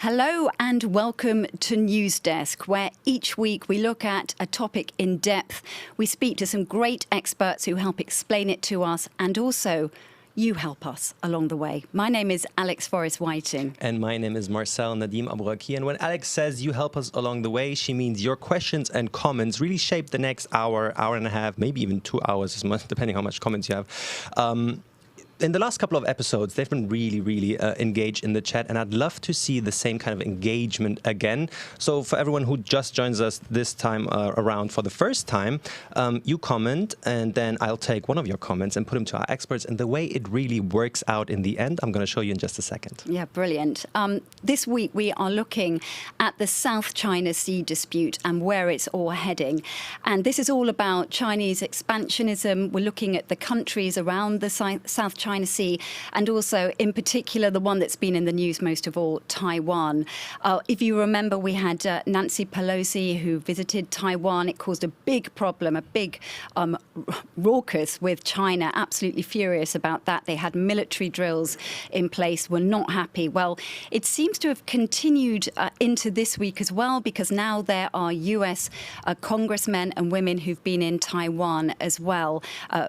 Hello and welcome to News Desk, where each week we look at a topic in depth. We speak to some great experts who help explain it to us, and also you help us along the way. My name is Alex Forrest-Whiting. And my name is Marcel Nadim Abouraki. And when Alex says you help us along the way, she means your questions and comments really shape the next hour, hour and a half, maybe even 2 hours, depending how much comments you have. In the last couple of episodes, they've been really engaged in the chat, and I'd love to see the same kind of engagement again. So for everyone who just joins us this time around for the first time, you comment, and then I'll take one of your comments and put them to our experts. And the way it really works out in the end, I'm going to show you in just a second. Yeah, brilliant. This week, we are looking at the South China Sea dispute and where it's all heading. And this is all about Chinese expansionism. We're looking at the countries around the South China Sea, and also in particular the one that's been in the news most of all, Taiwan. If you remember, we had Nancy Pelosi who visited Taiwan. It caused a big problem, a big raucous with China, absolutely furious about that. They had military drills in place, were not happy. Well, it seems to have continued into this week as well, because now there are US congressmen and women who've been in Taiwan as well,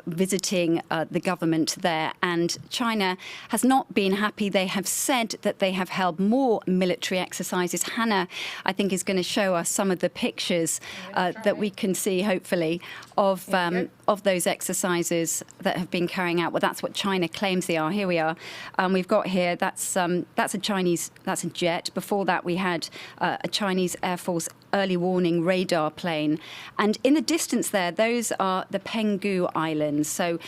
visiting the government there. And China has not been happy. They have said that they have held more military exercises. Hannah, I think, is going to show us some of the pictures that we can see, hopefully, of those exercises that have been carrying out. Well, that's what China claims they are. Here we are. We've got here, that's a jet. Before that, we had a Chinese Air Force early warning radar plane. And in the distance there, those are the Penghu Islands. So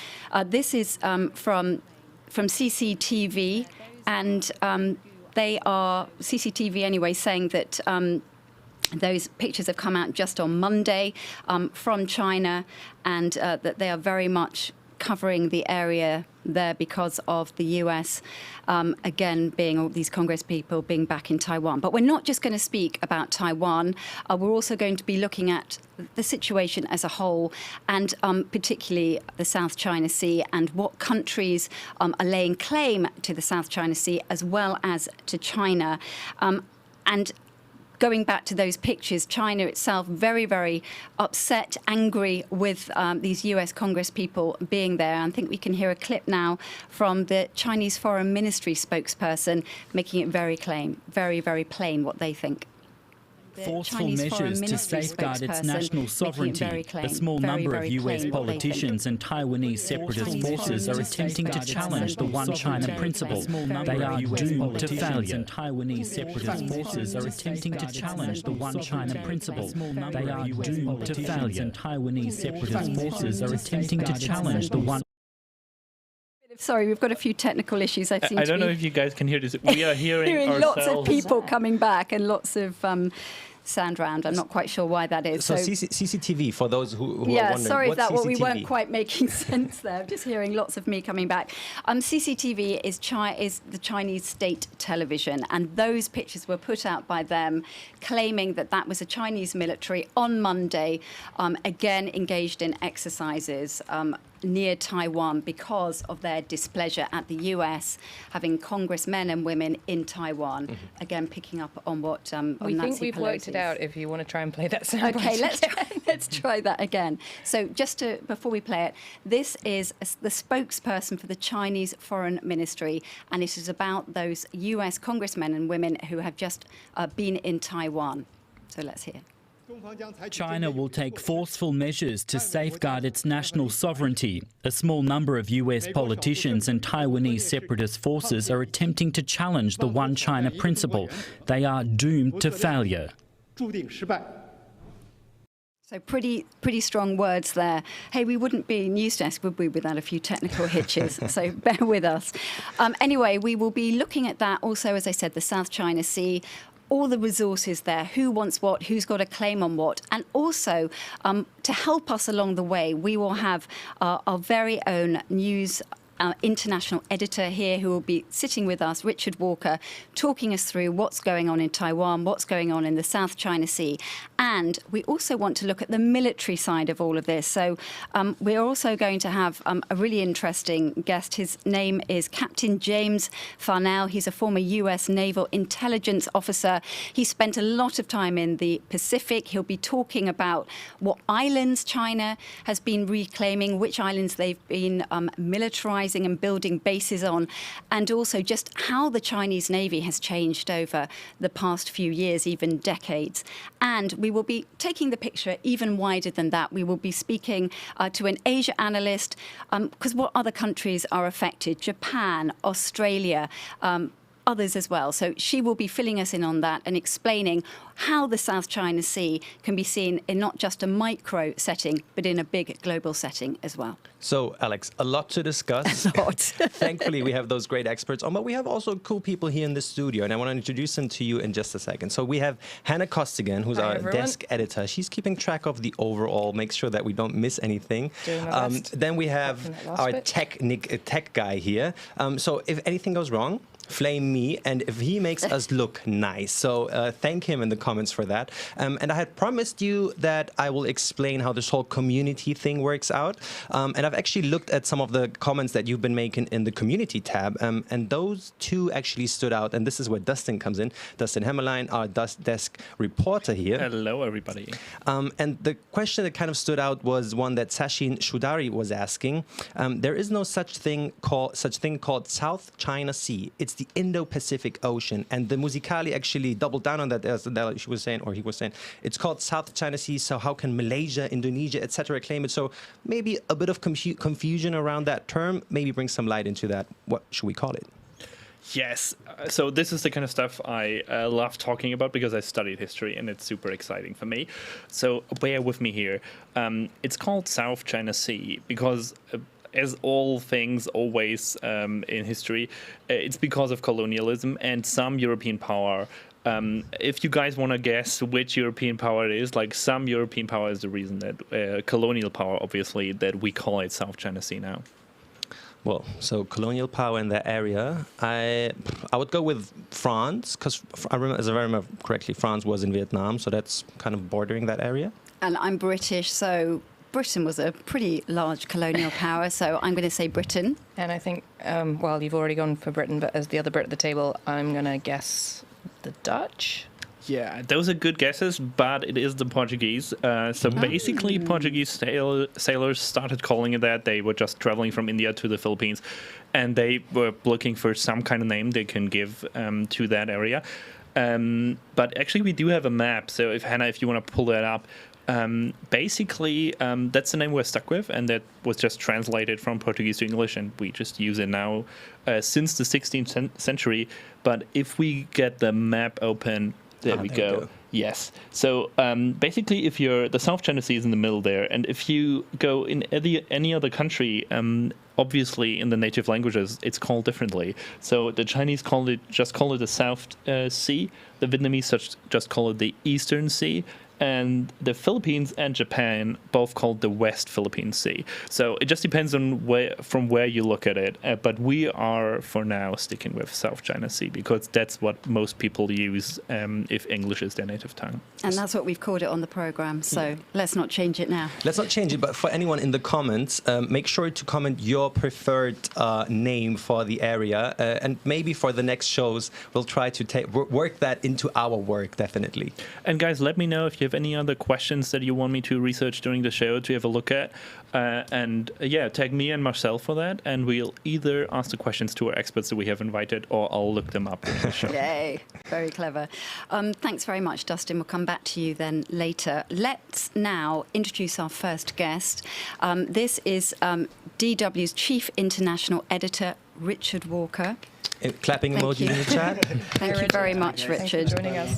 this is from CCTV, and they are, CCTV anyway, saying that those pictures have come out just on Monday from China, and that they are very much covering the area there because of the US, again, being all these Congress people being back in Taiwan. But we're not just going to speak about Taiwan. We're also going to be looking at the situation as a whole, and particularly the South China Sea, and what countries are laying claim to the South China Sea as well as to China. And going back to those pictures, China itself very upset, angry with these US Congress people being there. I think we can hear a clip now from the Chinese Foreign Ministry spokesperson making it very plain what they think. Forceful measures to safeguard its national sovereignty. A small number of US politicians and Taiwanese separatist forces are attempting to challenge the One China principle. They are doomed to failure. Taiwanese separatist forces are attempting to challenge the One China principle. They are doomed to failure. Taiwanese separatist forces are attempting to challenge the One. Sorry, we've got a few technical issues. I don't know if you guys can hear this. We are hearing lots of people coming back and lots of sound round. I'm not quite sure why that is. So CCTV, for those who are wondering. Yeah, sorry if that we weren't CCTV? quite making sense there. I'm just hearing lots of me coming back. CCTV is the Chinese state television, and those pictures were put out by them, claiming that that was a Chinese military on Monday, again engaged in exercises near Taiwan because of their displeasure at the US having congressmen and women in Taiwan. Again, picking up on what we think we've worked it out. If you want to try and play that sound. Okay, let's try that again. So just before we play it, this is the spokesperson for the Chinese Foreign Ministry, and it is about those US congressmen and women who have just been in Taiwan. So let's hear. China will take forceful measures to safeguard its national sovereignty. A small number of US politicians and Taiwanese separatist forces are attempting to challenge the One China principle. They are doomed to failure. So pretty strong words there. Hey, we wouldn't be News Desk, would we, without a few technical hitches? So bear with us. Anyway, we will be looking at that also, as I said, the South China Sea, all the resources there, who wants what, who's got a claim on what. And also, to help us along the way, we will have our very own news our international editor here who will be sitting with us, Richard Walker, talking us through what's going on in Taiwan, what's going on in the South China Sea. And we also want to look at the military side of all of this. So we're also going to have a really interesting guest. His name is Captain James Farnell. He's a former US Naval Intelligence officer. He spent a lot of time in the Pacific. He'll be talking about what islands China has been reclaiming, which islands they've been militarizing and building bases on, and also just how the Chinese Navy has changed over the past few years, even decades. And we will be taking the picture even wider than that. We will be speaking to an Asia analyst, because what other countries are affected? Japan, Australia, others as well. So she will be filling us in on that and explaining how the South China Sea can be seen in not just a micro setting, but in a big global setting as well. So, Alex, a lot to discuss. Thankfully, we have those great experts on, but we have also cool people here in the studio, and I want to introduce them to you in just a second. So we have Hannah Costigan, who's our desk editor. She's keeping track of the overall, make sure that we don't miss anything. Then we have our tech guy here. So if anything goes wrong, flame me, and if he makes us look nice. So thank him in the comments for that. And I had promised you that I will explain how this whole community thing works out. And I've actually looked at some of the comments that you've been making in the community tab. And those two actually stood out. And this is where Dustin comes in. Dustin Hemmerlein, our desk reporter here. Hello, everybody. And the question that kind of stood out was one that Sachin Shudari was asking. There is no such thing called South China Sea. It's the Indo-Pacific Ocean, and the Musicali actually doubled down on that, as she was saying, or he was saying, it's called South China Sea, so how can Malaysia, Indonesia, etc. claim it? So maybe a bit of confusion around that term, maybe bring some light into that. What should we call it? Yes. So this is the kind of stuff I love talking about because I studied history and it's super exciting for me. So bear with me here. It's called South China Sea because as all things always in history, it's because of colonialism and some European power. If you guys want to guess which European power it is, like some European power is the reason that colonial power, obviously, that we call it South China Sea now. Well, so colonial power in that area, I would go with France, because as I remember correctly, France was in Vietnam, so that's kind of bordering that area. And I'm British, so Britain was a pretty large colonial power, so I'm going to say Britain. And I think, well, you've already gone for Britain, but as the other Brit at the table, I'm going to guess the Dutch. Yeah, those are good guesses, but it is the Portuguese. So basically, Portuguese sailors started calling it that. They were just traveling from India to the Philippines, and they were looking for some kind of name they can give to that area. But actually, we do have a map. So if Hannah, if you want to pull that up, basically, that's the name we're stuck with, and that was just translated from Portuguese to English, and we just use it now since the 16th century. But if we get the map open, there we go. Yes. So basically, if the South China Sea is in the middle there, and if you go in any other country, obviously in the native languages, it's called differently. So the Chinese just call it the South Sea. The Vietnamese just call it the Eastern Sea. And the Philippines and Japan both called the West Philippine Sea. So it just depends on from where you look at it. But we are, for now, sticking with South China Sea because that's what most people use if English is their native tongue. And that's what we've called it on the program. So let's not change it now. Let's not change it. But for anyone in the comments, make sure to comment your preferred name for the area. And maybe for the next shows, we'll try to work that into our work, definitely. And guys, let me know if you have any other questions that you want me to research during the show to have a look at. And tag me and Marcel for that, and we'll either ask the questions to our experts that we have invited, or I'll look them up in the show. Yay, very clever. Thanks very much, Dustin. We'll come back to you then later. Let's now introduce our first guest. This is DW's Chief International Editor, Richard Walker. Clapping emoji in the chat. Thank you very much, Richard,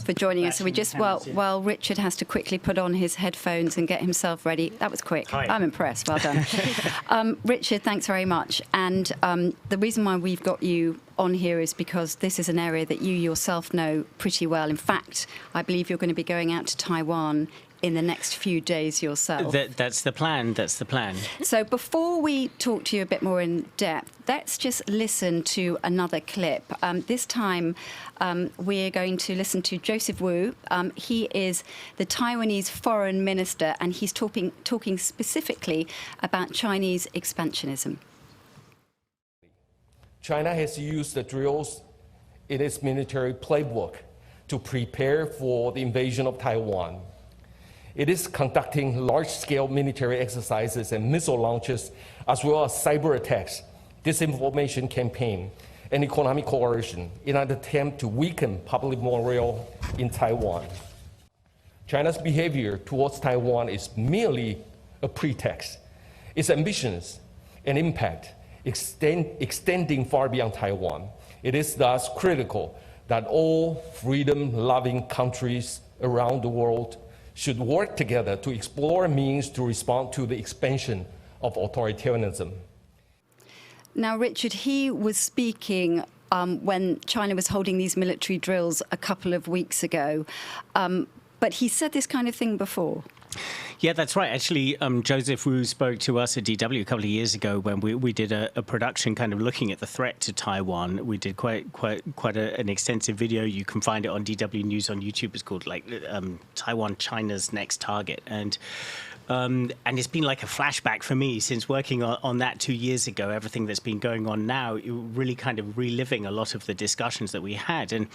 for joining us. So we just, while Richard has to quickly put on his headphones and get himself ready. That was quick. Hi. I'm impressed. Well done. Richard, thanks very much. And the reason why we've got you on here is because this is an area that you yourself know pretty well. In fact, I believe you're going to be going out to Taiwan in the next few days yourself. That's the plan. That's the plan. So before we talk to you a bit more in depth, let's just listen to another clip. This time, we're going to listen to Joseph Wu. He is the Taiwanese foreign minister, and he's talking specifically about Chinese expansionism. China has used the drills in its military playbook to prepare for the invasion of Taiwan. It is conducting large-scale military exercises and missile launches, as well as cyber attacks, disinformation campaign, and economic coercion in an attempt to weaken public morale in Taiwan. China's behavior towards Taiwan is merely a pretext. Its ambitions and impact extending far beyond Taiwan. It is thus critical that all freedom-loving countries around the world should work together to explore means to respond to the expansion of authoritarianism. Now, Richard, he was speaking when China was holding these military drills a couple of weeks ago, but he said this kind of thing before. Yeah, that's right. Actually, Joseph Wu spoke to us at DW a couple of years ago when we did a production kind of looking at the threat to Taiwan. We did quite an extensive video. You can find it on DW News on YouTube. It's called Taiwan, China's Next Target. And it's been like a flashback for me since working on that 2 years ago. Everything that's been going on now, really kind of reliving a lot of the discussions that we had. And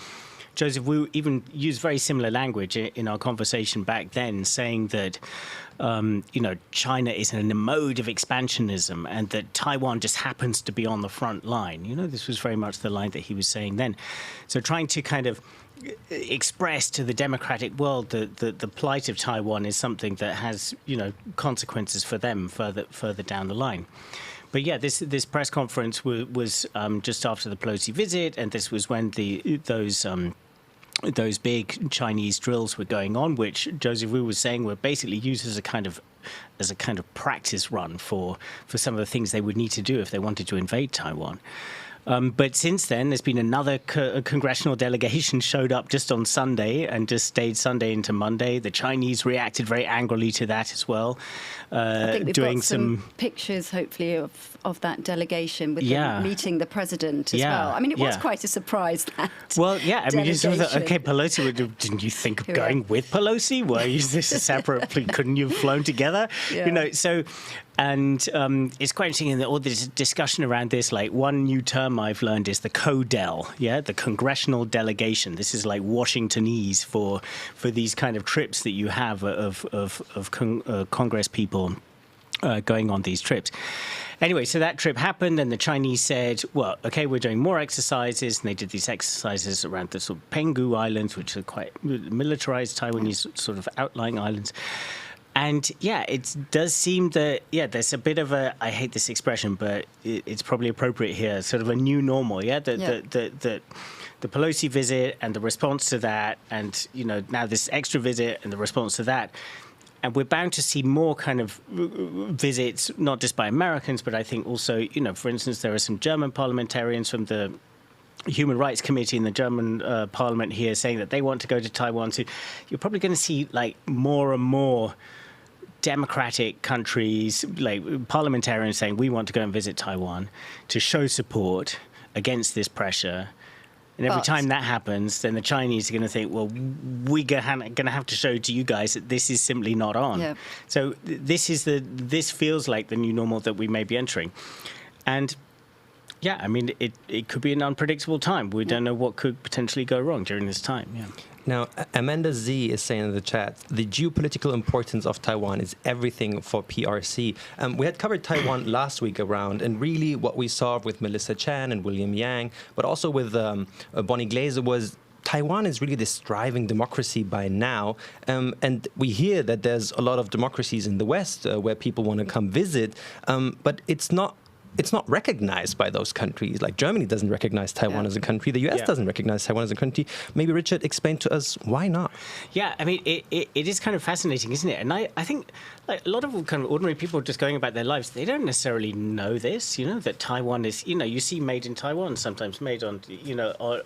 Joseph Wu even used very similar language in our conversation back then, saying that, China is in a mode of expansionism and that Taiwan just happens to be on the front line. This was very much the line that he was saying then. So trying to kind of express to the democratic world that the plight of Taiwan is something that has, consequences for them further down the line. But yeah, this press conference was just after the Pelosi visit, and this was when those big Chinese drills were going on, which Joseph Wu was saying were basically used as a kind of practice run for some of the things they would need to do if they wanted to invade Taiwan. But since then, there's been another congressional delegation showed up just on Sunday and just stayed Sunday into Monday. The Chinese reacted very angrily to that as well. I think we've got some pictures, hopefully, of that delegation with them meeting the president as well. I mean, it was quite a surprise, that you sort of thought, okay, Pelosi, didn't you think of going with Pelosi? Were you this a separate, couldn't you have flown together? So... And it's quite interesting in all this discussion around this. Like, one new term I've learned is the CODEL, the congressional delegation. This is like Washingtonese for these kind of trips that you have of Congress people going on these trips. Anyway, so that trip happened, and the Chinese said, well, okay, we're doing more exercises. And they did these exercises around the sort of Penghu Islands, which are quite militarized Taiwanese sort of outlying islands. And it does seem that, there's a bit of a, I hate this expression, but it's probably appropriate here, sort of a new normal, the Pelosi visit and the response to that, and, now this extra visit and the response to that. And we're bound to see more kind of visits, not just by Americans, but I think also, for instance, there are some German parliamentarians from the Human Rights Committee in the German parliament here saying that they want to go to Taiwan. So you're probably going to see more and more democratic countries, parliamentarians saying we want to go and visit Taiwan to show support against this pressure. And every time that happens, then the Chinese are going to think, well, we're going to have to show to you guys that this is simply not on. Yeah. So this feels like the new normal that we may be entering. And I mean, it could be an unpredictable time. We don't know what could potentially go wrong during this time. Yeah. Now, Amanda Z is saying in the chat, the geopolitical importance of Taiwan is everything for PRC. We had covered Taiwan last week around, and really what we saw with Melissa Chan and William Yang, but also with Bonnie Glaser, was Taiwan is really this thriving democracy by now. And we hear that there's a lot of democracies in the West where people want to come visit, but it's not it's not recognized by those countries. Like Germany doesn't recognize Taiwan as a country. The US doesn't recognize Taiwan as a country. Maybe Richard, explain to us why not? Yeah, I mean, it is kind of fascinating, isn't it? And I think like, a lot of kind of ordinary people just going about their lives, they don't necessarily know this, that Taiwan is, you see made in Taiwan, sometimes made on,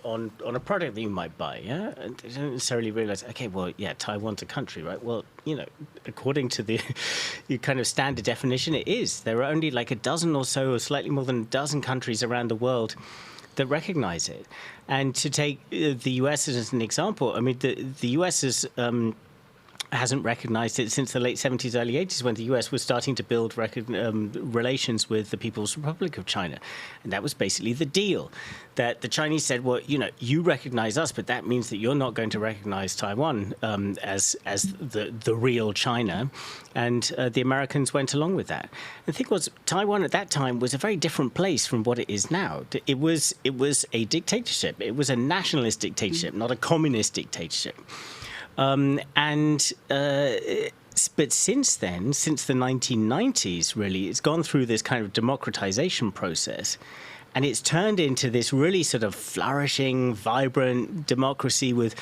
on a product that you might buy, yeah? And they don't necessarily realize, okay, well, yeah, Taiwan's a country, right? Well, according to the kind of standard definition, it is. There are only like a dozen or so, or slightly more than a dozen countries around the world that recognize it. And to take the US as an example, I mean, the US hasn't recognized it since the late 70s, early 80s, when the US was starting to build relations with the People's Republic of China. And that was basically the deal, that the Chinese said, well, you recognize us, but that means that you're not going to recognize Taiwan as the real China. And the Americans went along with that. The thing was, Taiwan at that time was a very different place from what it is now. It was a dictatorship. It was a nationalist dictatorship, not a communist dictatorship. But since then, since the 1990s, really, it's gone through this kind of democratization process. And it's turned into this really sort of flourishing, vibrant democracy with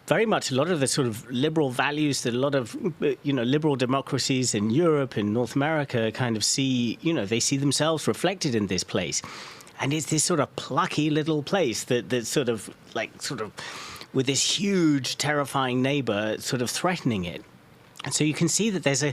very much a lot of the sort of liberal values that a lot of, liberal democracies in Europe and North America kind of see, they see themselves reflected in this place. And it's this sort of plucky little place that sort of with this huge, terrifying neighbor sort of threatening it. And so you can see that there's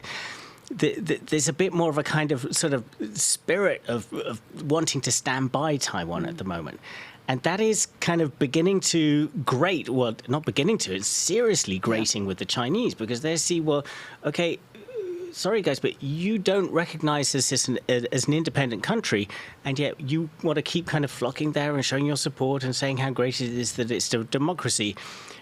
a bit more of a kind of sort of spirit of wanting to stand by Taiwan at the moment. And that is kind of beginning to grate, well, not beginning to, it's seriously grating with the Chinese, because they see, well, okay, sorry, guys, but you don't recognize us as an independent country, and yet you want to keep kind of flocking there and showing your support and saying how great it is that it's a democracy.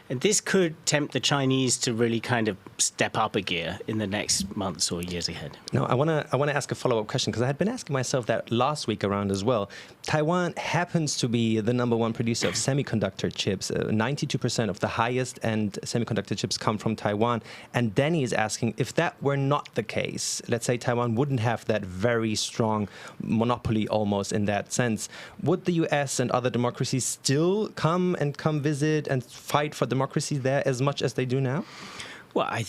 And this could tempt the Chinese to really kind of step up a gear in the next months or years ahead. No, I want to ask a follow-up question, because I had been asking myself that last week around as well. Taiwan happens to be the #1 producer of semiconductor chips. 92% of the highest-end semiconductor chips come from Taiwan. And Danny is asking, if that were not the case, let's say Taiwan wouldn't have that very strong monopoly almost in that sense, would the US and other democracies still come visit and fight for democracy there as much as they do now? Well, I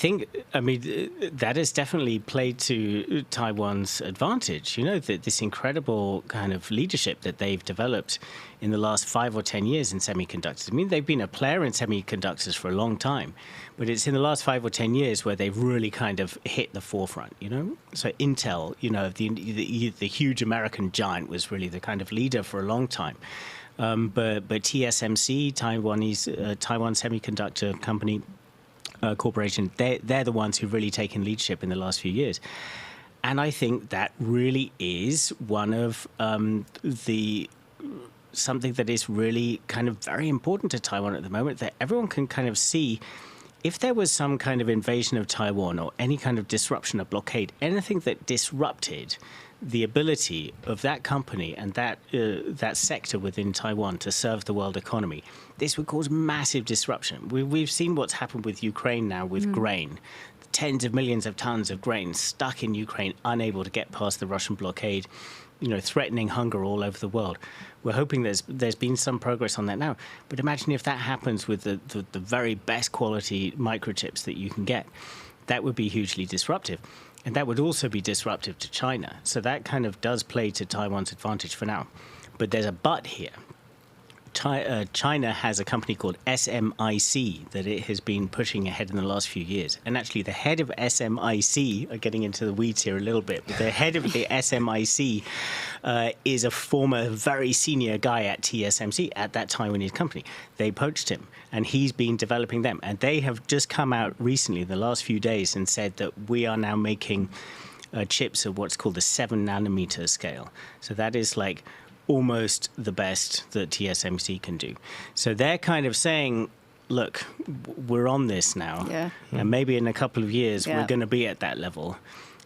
mean, that has definitely played to Taiwan's advantage, this incredible kind of leadership that they've developed in the last 5 or 10 years in semiconductors. I mean, they've been a player in semiconductors for a long time, but it's in the last 5 or 10 years where they've really kind of hit the forefront, So Intel, the huge American giant, was really the kind of leader for a long time. But TSMC, Taiwan Semiconductor Company, Corporation, they're the ones who've really taken leadership in the last few years. And I think that really is one of something that is really kind of very important to Taiwan at the moment, that everyone can kind of see, if there was some kind of invasion of Taiwan or any kind of disruption, a blockade, anything that disrupted the ability of that company and that sector within Taiwan to serve the world economy, this would cause massive disruption. We've seen what's happened with Ukraine now with grain. Tens of millions of tons of grain stuck in Ukraine, unable to get past the Russian blockade, threatening hunger all over the world. We're hoping there's been some progress on that now. But imagine if that happens with the very best quality microchips that you can get. That would be hugely disruptive. And that would also be disruptive to China. So that kind of does play to Taiwan's advantage for now. But there's a but here. China has a company called SMIC that it has been pushing ahead in the last few years. And actually, the head of SMIC, getting into the weeds here a little bit, but the head of the SMIC is a former very senior guy at TSMC, at that Taiwanese company. They poached him, and he's been developing them. And they have just come out recently, the last few days, and said that we are now making chips of what's called the 7 nanometer scale. So that is like almost the best that TSMC can do. So they're kind of saying, look, we're on this now. And maybe in a couple of years, we're going to be at that level.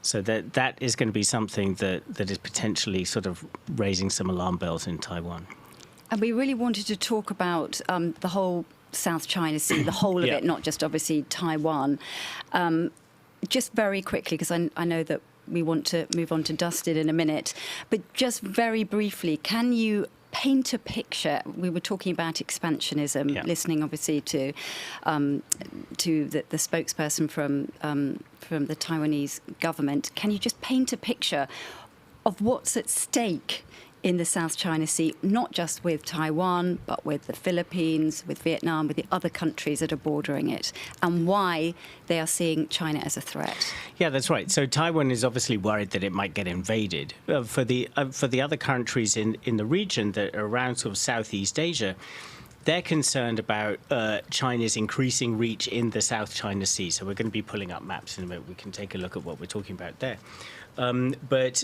So that is going to be something that is potentially sort of raising some alarm bells in Taiwan. And we really wanted to talk about the whole South China Sea, the whole of it, not just obviously Taiwan. Just very quickly, because I know that we want to move on to Dustin in a minute. But just very briefly, can you paint a picture? We were talking about expansionism, listening obviously to the spokesperson from the Taiwanese government. Can you just paint a picture of what's at stake in the South China Sea, not just with Taiwan, but with the Philippines, with Vietnam, with the other countries that are bordering it, and why they are seeing China as a threat? Yeah, that's right. So Taiwan is obviously worried that it might get invaded. For the other countries in the region that are around sort of Southeast Asia, they're concerned about China's increasing reach in the South China Sea. So we're going to be pulling up maps in a minute. We can take a look at what we're talking about there. But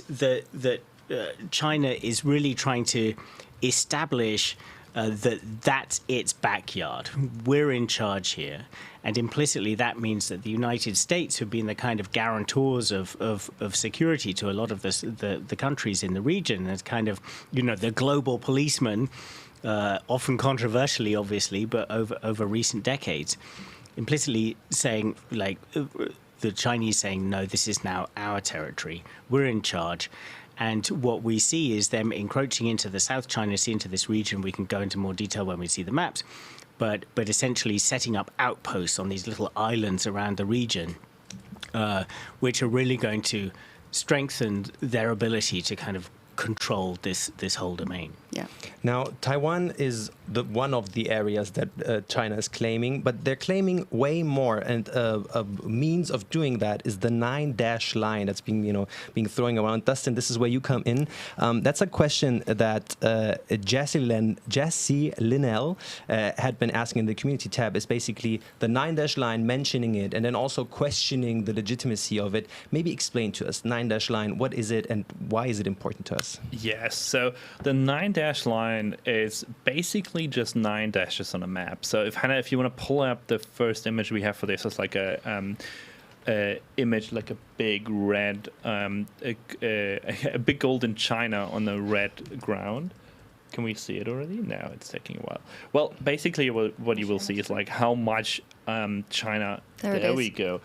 China is really trying to establish that's its backyard. We're in charge here. And implicitly, that means that the United States, who've been the kind of guarantors of security to a lot of the countries in the region, as kind of, the global policeman, often controversially, obviously, but over recent decades, implicitly saying, like, the Chinese saying, no, this is now our territory. We're in charge. And what we see is them encroaching into the South China Sea, into this region. We can go into more detail when we see the maps, but essentially setting up outposts on these little islands around the region, which are really going to strengthen their ability to kind of control this whole domain. Yeah. Now, Taiwan is one of the areas that China is claiming, but they're claiming way more, and a means of doing that is the 9-dash line that's being thrown around. Dustin, this is where you come in. That's a question that Jesse Linnell had been asking in the community tab. Is basically the 9-dash line, mentioning it, and then also questioning the legitimacy of it. Maybe explain to us 9-dash line. What is it, and why is it important to us? Yes. So the 9-dash line is basically just 9 dashes on a map. So if Hannah, if you want to pull up the first image we have for this, it's like a image like a big red, a big golden China on a red ground. Can we see it already? No, it's taking a while. Well, basically what you will see is like how much China. There we go.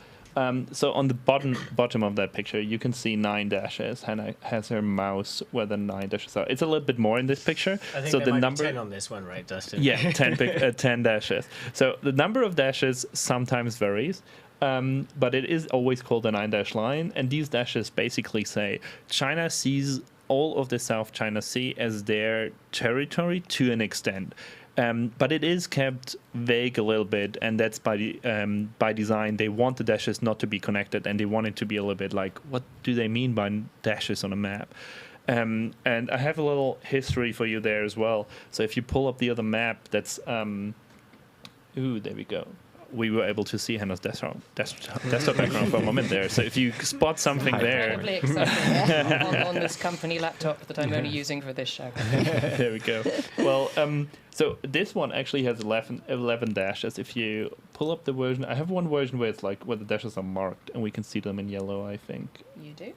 So on the bottom of that picture, you can see 9 dashes. Hannah has her mouse where the 9 dashes are. It's a little bit more in this picture. I think so there the might number be 10 on this one, right, Dustin? Yeah, 10 dashes. So the number of dashes sometimes varies, but it is always called the 9-dash line. And these dashes basically say China sees all of the South China Sea as their territory to an extent. But it is kept vague a little bit, and that's by design. They want the dashes not to be connected, and they want it to be a little bit like, what do they mean by dashes on a map? And I have a little history for you there as well. So if you pull up the other map, that's there we go. We were able to see Hannah's desktop background for a moment there. So if you spot something there, incredibly exciting on this company laptop that I'm only using for this show. There we go. Well, so this one actually has 11 dashes. If you pull up the version, I have one version where it's like where the dashes are marked and we can see them in yellow, I think. You do?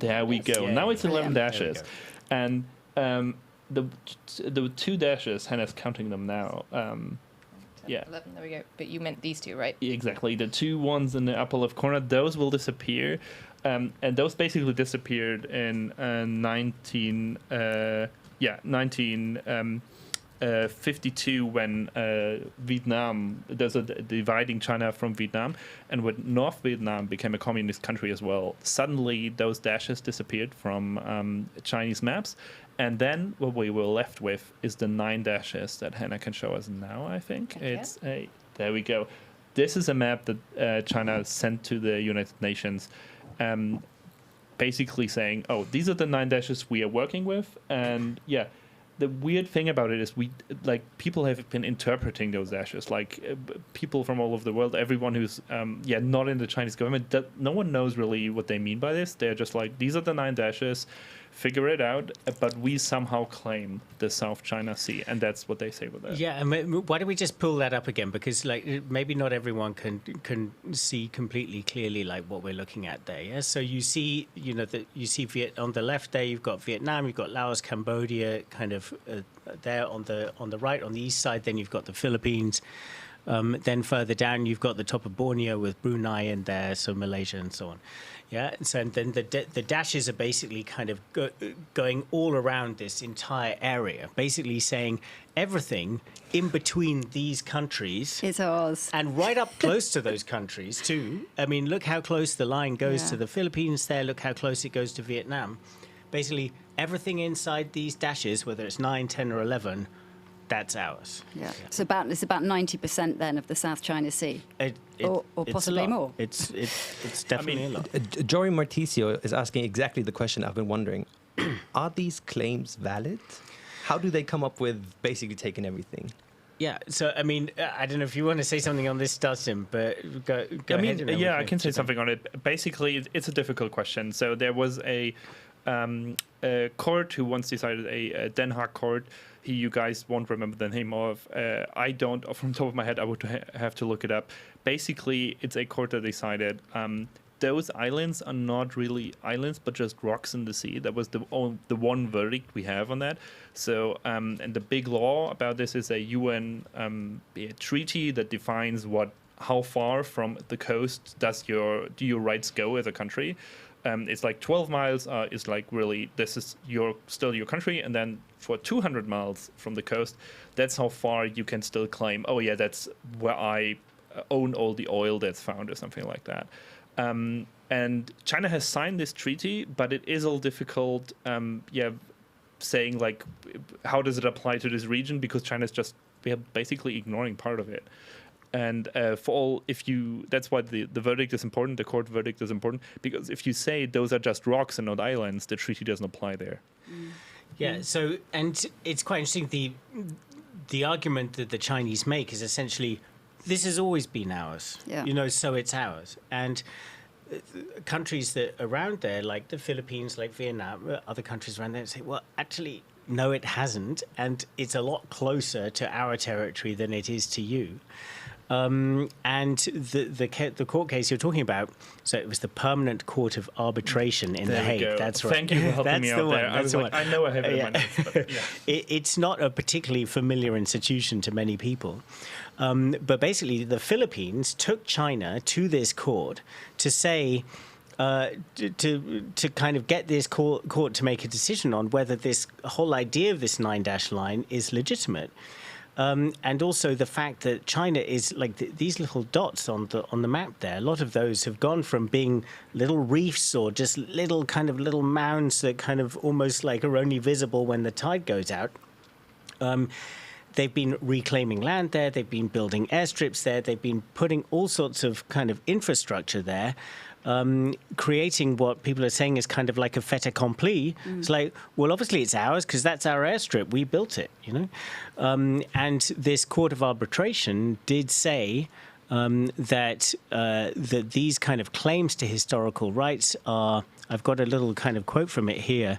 There we go. Yeah, now it's 11 yeah. dashes. And the 2 dashes, Hannah's counting them now. 11, there we go. But you meant these two, right? Exactly. The 2 ones in the upper left corner, those will disappear. And those basically disappeared in 1952 when Vietnam, there's a dividing China from Vietnam, and when North Vietnam became a communist country as well, suddenly those dashes disappeared from Chinese maps. And then what we were left with is the 9 dashes that Hannah can show us now, I think. Okay. There we go. This is a map that China sent to the United Nations, basically saying, oh, these are the 9 dashes we are working with. And yeah, the weird thing about it is people have been interpreting those dashes, people from all over the world, everyone who's not in the Chinese government, no one knows really what they mean by this. They're just like, these are the 9 dashes, figure it out, but we somehow claim the South China Sea, and that's what they say with that. Yeah, and why don't we just pull that up again, because maybe not everyone can see completely clearly what we're looking at there. Yeah, so you see on the left there, you've got Vietnam, you've got Laos, Cambodia, kind of there on the right, on the east side. Then you've got the Philippines. Then further down, you've got the top of Borneo with Brunei in there, so Malaysia and so on. Yeah, so then the dashes are basically kind of going all around this entire area, basically saying everything in between these countries is ours. And right up close to those countries too. I mean, look how close the line goes to the Philippines there, look how close it goes to Vietnam. Basically, everything inside these dashes, whether it's 9, 10 or 11, that's ours. Yeah. It's about 90% then of the South China Sea, or possibly more. It's definitely a lot. Jory Martisio is asking exactly the question I've been wondering. Are these claims valid? How do they come up with basically taking everything? Yeah, so I mean, I don't know if you want to say something on this, Dustin, but go ahead. Yeah, I can say something on it. Basically, it's a difficult question. So there was a court who once decided, a Den Haag court. You guys won't remember the name of. I don't, from the top of my head, I would have to look it up. Basically, it's a court that decided those islands are not really islands, but just rocks in the sea. That was the one verdict we have on that. So, and the big law about this is a UN treaty that defines how far from the coast do your rights go as a country. It's like 12 miles is like really, this is still your country, and then for 200 miles from the coast, that's how far you can still claim, oh yeah, that's where I own all the oil that's found or something like that. And China has signed this treaty, but it is all difficult, saying like, how does it apply to this region? Because China's we are basically ignoring part of it. And that's why the verdict is important, the court verdict is important, because if you say those are just rocks and not islands, the treaty doesn't apply there. Yeah, so, and it's quite interesting, the argument that the Chinese make is essentially, this has always been ours, so it's ours. And countries that are around there, like the Philippines, like Vietnam, other countries around there, say, well, actually, no, it hasn't, and it's a lot closer to our territory than it is to you. And the court case you're talking about, so it was the Permanent Court of Arbitration in The Hague. That's right. Thank you for helping me out there. I know I have it in my notes, but yeah. It's not a particularly familiar institution to many people. But basically, the Philippines took China to this court to say, to kind of get this court to make a decision on whether this whole idea of this 9-dash line is legitimate. And also the fact that China is like these little dots on the map there. A lot of those have gone from being little reefs or just little mounds that kind of almost like are only visible when the tide goes out. They've been reclaiming land there. They've been building airstrips there. They've been putting all sorts of kind of infrastructure there. Creating what people are saying is kind of like a fait accompli. It's like, well, obviously it's ours because that's our airstrip. We built it, And this court of arbitration did say that these kind of claims to historical rights are, I've got a little kind of quote from it here,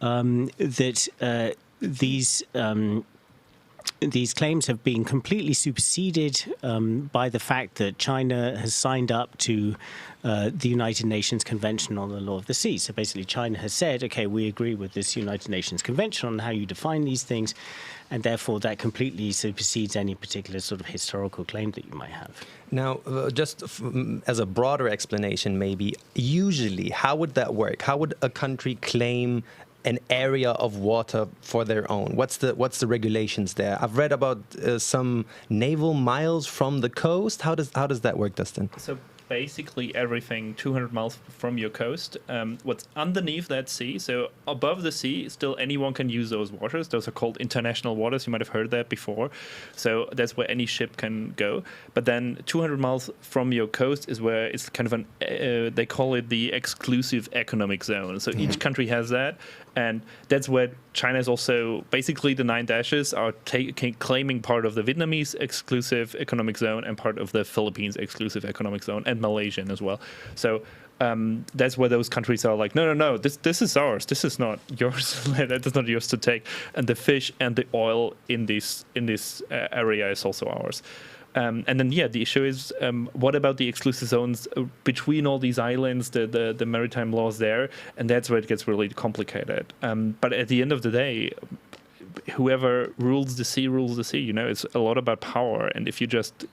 that these claims have been completely superseded by the fact that China has signed up to the United Nations Convention on the Law of the Sea. So basically China has said, okay, we agree with this United Nations Convention on how you define these things, and therefore that completely supersedes any particular sort of historical claim that you might have. Now, just as a broader explanation, maybe, usually, how would that work? How would a country claim an area of water for their own? What's the regulations there? I've read about some naval miles from the coast. How does that work, Dustin? So basically everything 200 miles from your coast, what's underneath that sea, so above the sea, still anyone can use those waters. Those are called international waters. You might have heard that before. So that's where any ship can go. But then 200 miles from your coast is where it's kind of they call it the exclusive economic zone. So each country has that. And that's where China is also, basically the 9 dashes are claiming part of the Vietnamese exclusive economic zone and part of the Philippines exclusive economic zone and Malaysian as well. So that's where those countries are like, no, this is ours. This is not yours. That is not yours to take. And the fish and the oil in this area is also ours. And then, the issue is, what about the exclusive zones between all these islands, the maritime laws there? And that's where it gets really complicated. But at the end of the day, whoever rules the sea rules the sea. It's a lot about power. And if you just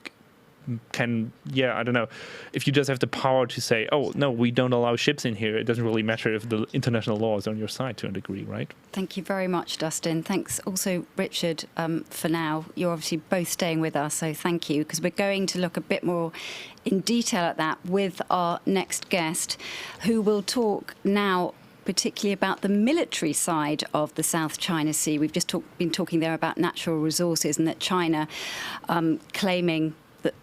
I don't know, if you just have the power to say, oh, no, we don't allow ships in here, it doesn't really matter if the international law is on your side to a degree, right? Thank you very much, Dustin. Thanks also, Richard, for now. You're obviously both staying with us, so thank you, because we're going to look a bit more in detail at that with our next guest, who will talk now particularly about the military side of the South China Sea. We've just been talking there about natural resources, and that China claiming that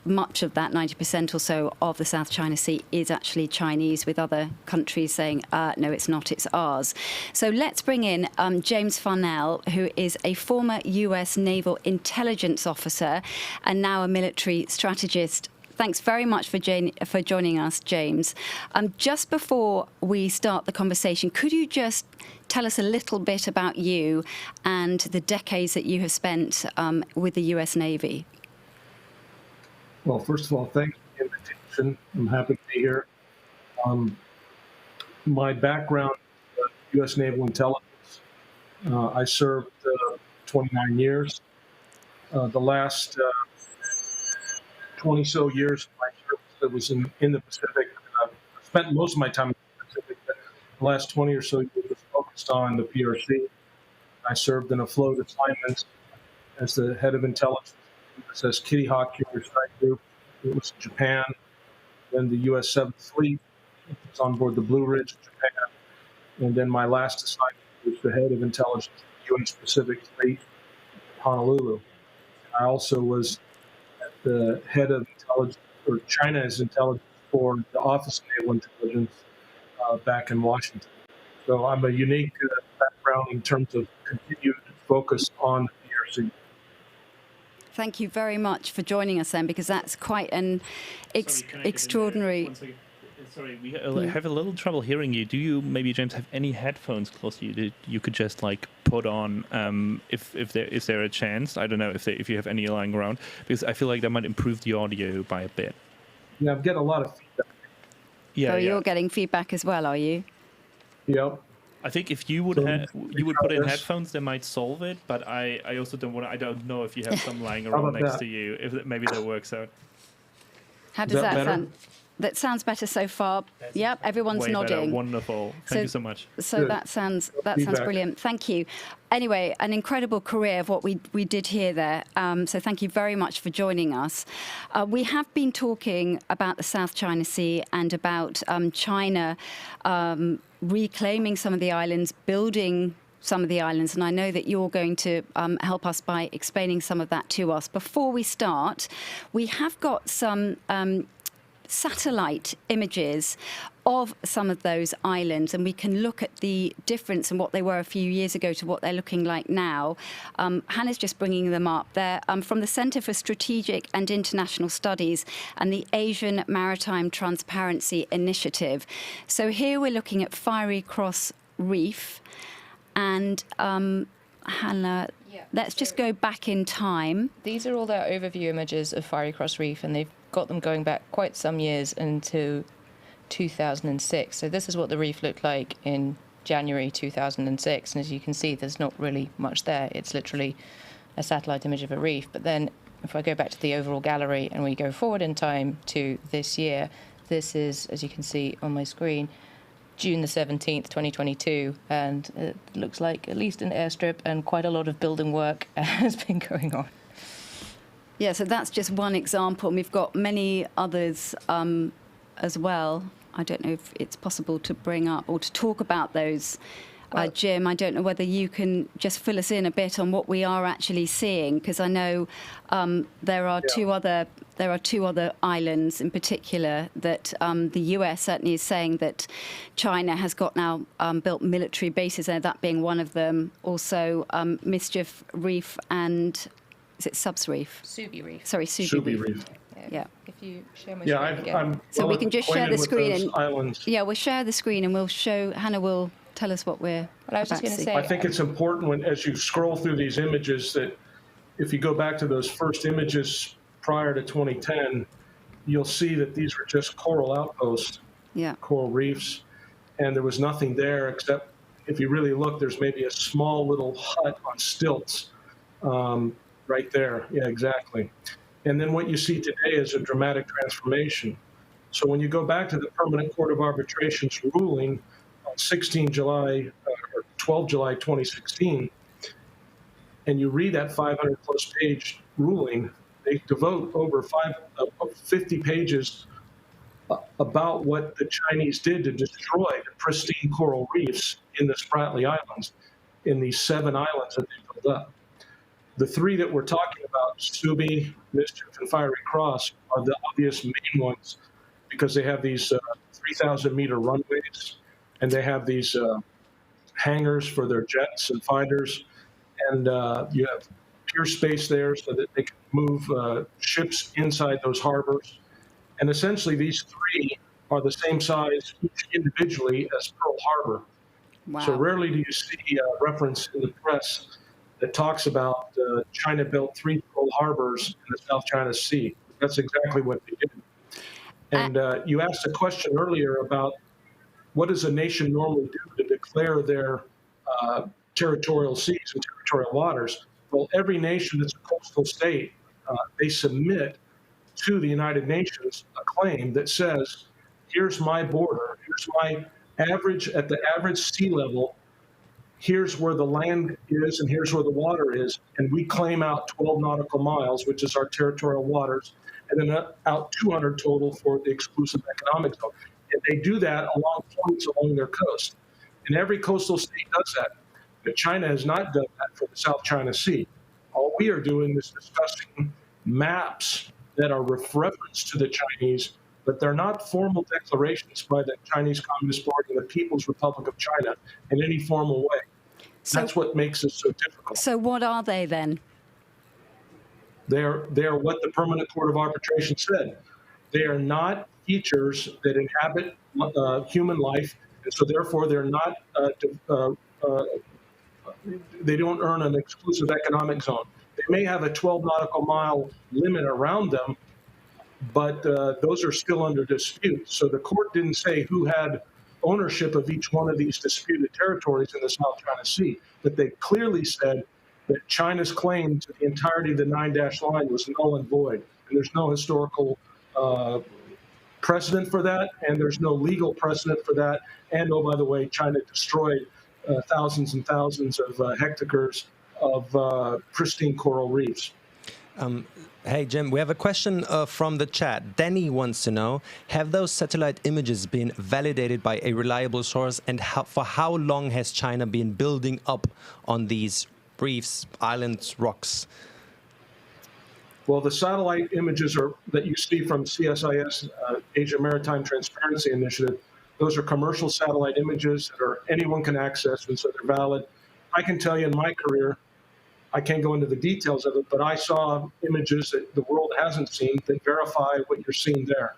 much of that, 90% or so of the South China Sea, is actually Chinese, with other countries saying, no, it's not, it's ours. So let's bring in James Farnell, who is a former US Naval Intelligence Officer and now a military strategist. Thanks very much for joining us, James. Just before we start the conversation, could you just tell us a little bit about you and the decades that you have spent with the US Navy? Well, first of all, thanks for the invitation. I'm happy to be here. My background is U.S. Naval Intelligence. I served 29 years. The last 20-so years of my service was in the Pacific. I spent most of my time in the Pacific, but the last 20 or so years was focused on the PRC. I served in a float assignment as the head of intelligence, USS Kitty Hawk Carrier Strike Group. It was in Japan. Then the U.S. 7th Fleet was on board the Blue Ridge in Japan. And then my last assignment was the head of intelligence of the U.S. Pacific Fleet in Honolulu. I also was the head of intelligence, or China's intelligence, for the Office of Naval Intelligence back in Washington. So I'm a unique background in terms of continued focus on the PRC. Thank you very much for joining us then, because that's quite an extraordinary... Sorry, we have a little trouble hearing you. Do you, maybe, James, have any headphones close to you that you could just put on if there a chance? I don't know if you have any lying around, because I feel like that might improve the audio by a bit. Yeah, I'm getting a lot of feedback. Yeah, you're getting feedback as well, are you? Yep. I think if you would put in headphones, they might solve it. But I also don't want. I don't know if you have some lying around next to you. If maybe that works out. How does that sound? That sounds better so far. Yep, everyone's nodding. Better. Wonderful. Thank you so much. So that sounds brilliant. Thank you. Anyway, an incredible career of what we did here there. So thank you very much for joining us. We have been talking about the South China Sea and about China reclaiming some of the islands, building some of the islands, and I know that you're going to help us by explaining some of that to us. Before we start, we have got some satellite images of some of those islands, and we can look at the difference in what they were a few years ago to what they're looking like now. Hannah's just bringing them up. They're from the Centre for Strategic and International Studies and the Asian Maritime Transparency Initiative. So here we're looking at Fiery Cross Reef, and Hannah, let's just go back in time. These are all their overview images of Fiery Cross Reef, and they've got them going back quite some years into 2006. So this is what the reef looked like in January 2006. And as you can see, there's not really much there. It's literally a satellite image of a reef. But then if I go back to the overall gallery and we go forward in time to this year, this is, as you can see on my screen, June the 17th, 2022, and it looks like at least an airstrip and quite a lot of building work has been going on. Yeah, so that's just one example, and we've got many others as well. I don't know if it's possible to bring up or to talk about those. Jim, I don't know whether you can just fill us in a bit on what we are actually seeing, because I know there are two other islands in particular that the US certainly is saying that China has got now built military bases there, that being one of them. Also, Mischief Reef and... Is it Subs Reef? Subi Reef. Sorry, Subi Reef. Yeah. If you share my screen again. So we can just share the screen. Islands. Yeah, we'll share the screen and we'll show, Hannah will tell us what we're I was just going to say. I think it's important as you scroll through these images that if you go back to those first images prior to 2010, you'll see that these were just coral outposts, coral reefs, and there was nothing there except if you really look, there's maybe a small little hut on stilts. Right there. Yeah, exactly. And then what you see today is a dramatic transformation. So when you go back to the Permanent Court of Arbitration's ruling on 16 July or 12 July 2016, and you read that 500 plus page ruling, they devote over 50 pages about what the Chinese did to destroy the pristine coral reefs in the Spratly Islands, in these 7 islands that they built up. The 3 that we're talking about, Subi, Mischief, and Fiery Cross, are the obvious main ones because they have these 3,000-meter runways, and they have these hangars for their jets and fighters, and you have pure space there so that they can move ships inside those harbors. And essentially, these 3 are the same size each individually as Pearl Harbor. Wow. So rarely do you see a reference in the press that talks about China built 3 Pearl Harbors in the South China Sea. That's exactly what they did. And you asked a question earlier about what does a nation normally do to declare their territorial seas and territorial waters. Well, every nation that's a coastal state, they submit to the United Nations a claim that says, here's my border, here's my average, at the average sea level, here's where the land is and here's where the water is, and we claim out 12 nautical miles, which is our territorial waters, and then out 200 total for the exclusive economic zone. And they do that along points along their coast. And every coastal state does that. But China has not done that for the South China Sea. All we are doing is discussing maps that are reference to the Chinese, but they're not formal declarations by the Chinese Communist Party and the People's Republic of China in any formal way. That's what makes it so difficult. So what are they then? They're what the Permanent Court of Arbitration said. They are not features that inhabit human life, and so therefore they're not. They don't earn an exclusive economic zone. They may have a 12 nautical mile limit around them, but those are still under dispute. So the court didn't say who had ownership of each one of these disputed territories in the South China Sea, but they clearly said that China's claim to the entirety of the 9-dash line was null and void. And there's no historical precedent for that, and there's no legal precedent for that. And, oh, by the way, China destroyed thousands and thousands of hectares of pristine coral reefs. Hey, Jim, we have a question from the chat. Danny wants to know, have those satellite images been validated by a reliable source, and for how long has China been building up on these reefs, islands, rocks? Well, the satellite images that you see from CSIS, Asia Maritime Transparency Initiative, those are commercial satellite images that anyone can access, and so they're valid. I can tell you in my career, I can't go into the details of it, but I saw images that the world hasn't seen that verify what you're seeing there.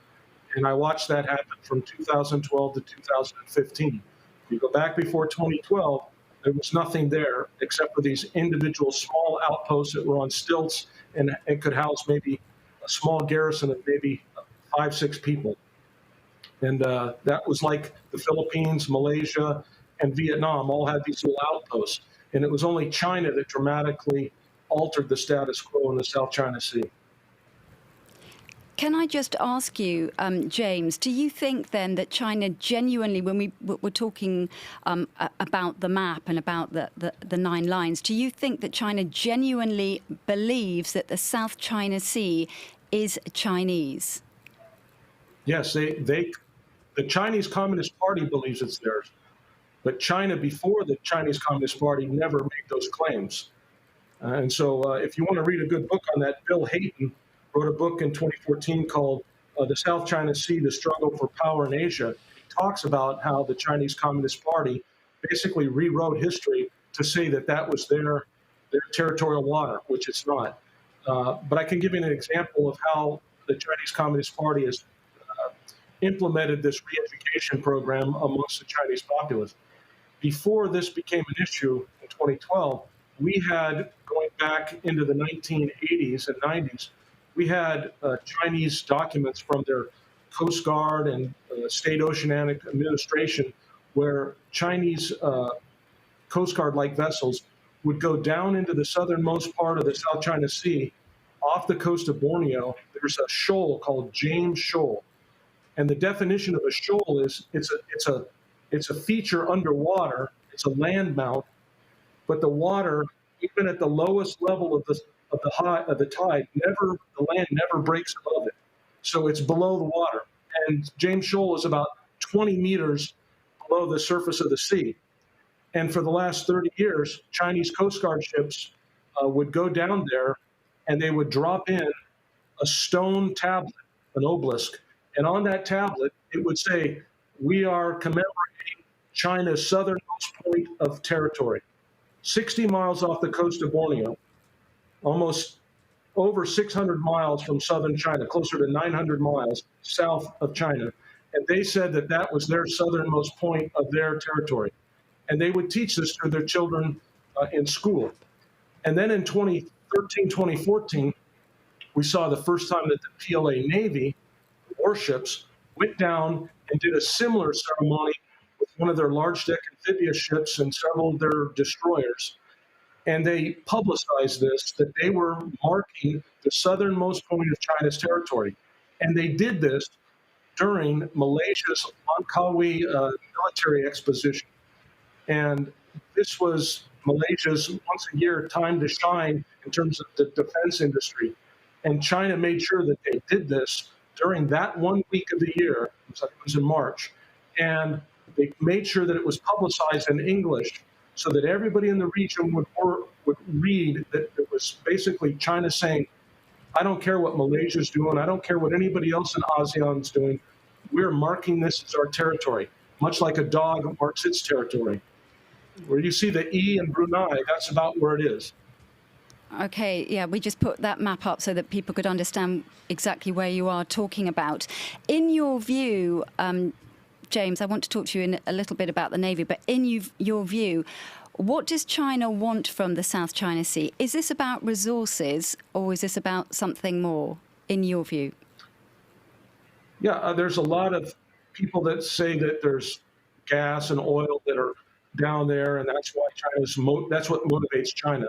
And I watched that happen from 2012 to 2015. If you go back before 2012, there was nothing there except for these individual small outposts that were on stilts and could house maybe a small garrison of maybe 5-6 people. And that was like the Philippines, Malaysia, and Vietnam all had these little outposts. And it was only China that dramatically altered the status quo in the South China Sea. Can I just ask you, James, do you think then that China genuinely, when we were talking about the map and about the 9 lines, do you think that China genuinely believes that the South China Sea is Chinese? Yes, the Chinese Communist Party believes it's theirs. But China, before the Chinese Communist Party, never made those claims. And so if you want to read a good book on that, Bill Hayton wrote a book in 2014 called The South China Sea, The Struggle for Power in Asia. He talks about how the Chinese Communist Party basically rewrote history to say that that was their territorial water, which it's not. But I can give you an example of how the Chinese Communist Party has implemented this re-education program amongst the Chinese populace. Before this became an issue in 2012, we had, going back into the 1980s and 90s, we had Chinese documents from their Coast Guard and State Oceanic Administration where Chinese Coast Guard-like vessels would go down into the southernmost part of the South China Sea off the coast of Borneo, there's a shoal called James Shoal. And the definition of a shoal is it's a feature underwater. It's a land mount, but the water, even at the lowest level of the tide, the land never breaks above it. So it's below the water. And James Shoal is about 20 meters below the surface of the sea. And for the last 30 years, Chinese Coast Guard ships would go down there and they would drop in a stone tablet, an obelisk. And on that tablet, it would say, "We are commemorating China's southernmost point of territory." 60 miles off the coast of Borneo, almost over 600 miles from southern China, closer to 900 miles south of China. And they said that that was their southernmost point of their territory. And they would teach this to their children in school. And then in 2013, 2014, we saw the first time that the PLA Navy warships went down and did a similar ceremony with one of their large deck amphibious ships and several of their destroyers. And they publicized this, that they were marking the southernmost point of China's territory. And they did this during Malaysia's Langkawi military exposition. And this was Malaysia's once a year time to shine in terms of the defense industry. And China made sure that they did this during that 1 week of the year. It was in March. And they made sure that it was publicized in English so that everybody in the region would read that it was basically China saying, "I don't care what Malaysia's doing. I don't care what anybody else in ASEAN's doing. We're marking this as our territory," much like a dog marks its territory. Where you see the E in Brunei, that's about where it is. Okay, yeah, we just put that map up so that people could understand exactly where you are talking about. In your view, James, I want to talk to you in a little bit about the Navy, but in your view, what does China want from the South China Sea? Is this about resources or is this about something more, in your view? Yeah, there's a lot of people that say that there's gas and oil that are down there, and that's why that's what motivates China.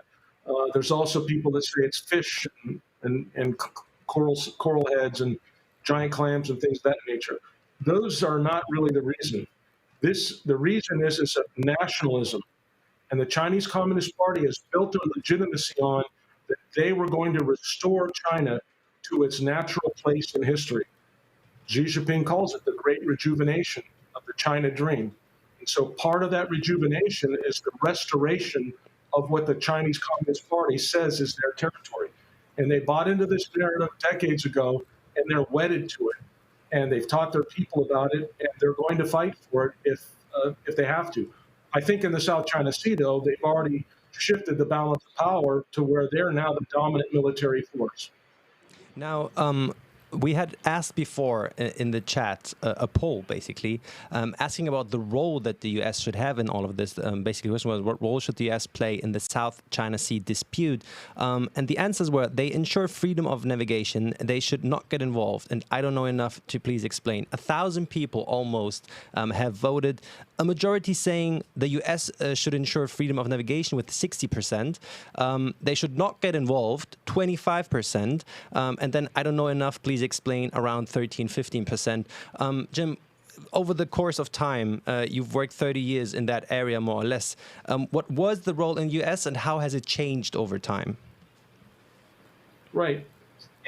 There's also people that say it's fish and coral heads and giant clams and things of that nature. Those are not really the reason. The reason is a nationalism. And the Chinese Communist Party has built their legitimacy on that they were going to restore China to its natural place in history. Xi Jinping calls it the great rejuvenation of the China dream. And so part of that rejuvenation is the restoration of what the Chinese Communist Party says is their territory. And they bought into this narrative decades ago, and they're wedded to it. And they've taught their people about it, and they're going to fight for it if they have to. I think in the South China Sea, though, they've already shifted the balance of power to where they're now the dominant military force. Now, we had asked before in the chat a poll, basically, asking about the role that the U.S. should have in all of this. Basically, the question was, what role should the U.S. play in the South China Sea dispute? And the answers were, they ensure freedom of navigation, they should not get involved. And I don't know enough to please explain. 1,000 people almost have voted. A majority saying the U.S. Should ensure freedom of navigation with 60%. They should not get involved, 25%. And then I don't know enough, please explain, around 13-15%. Jim, over the course of time, you've worked 30 years in that area, more or less. What was the role in the U.S. and how has it changed over time? Right.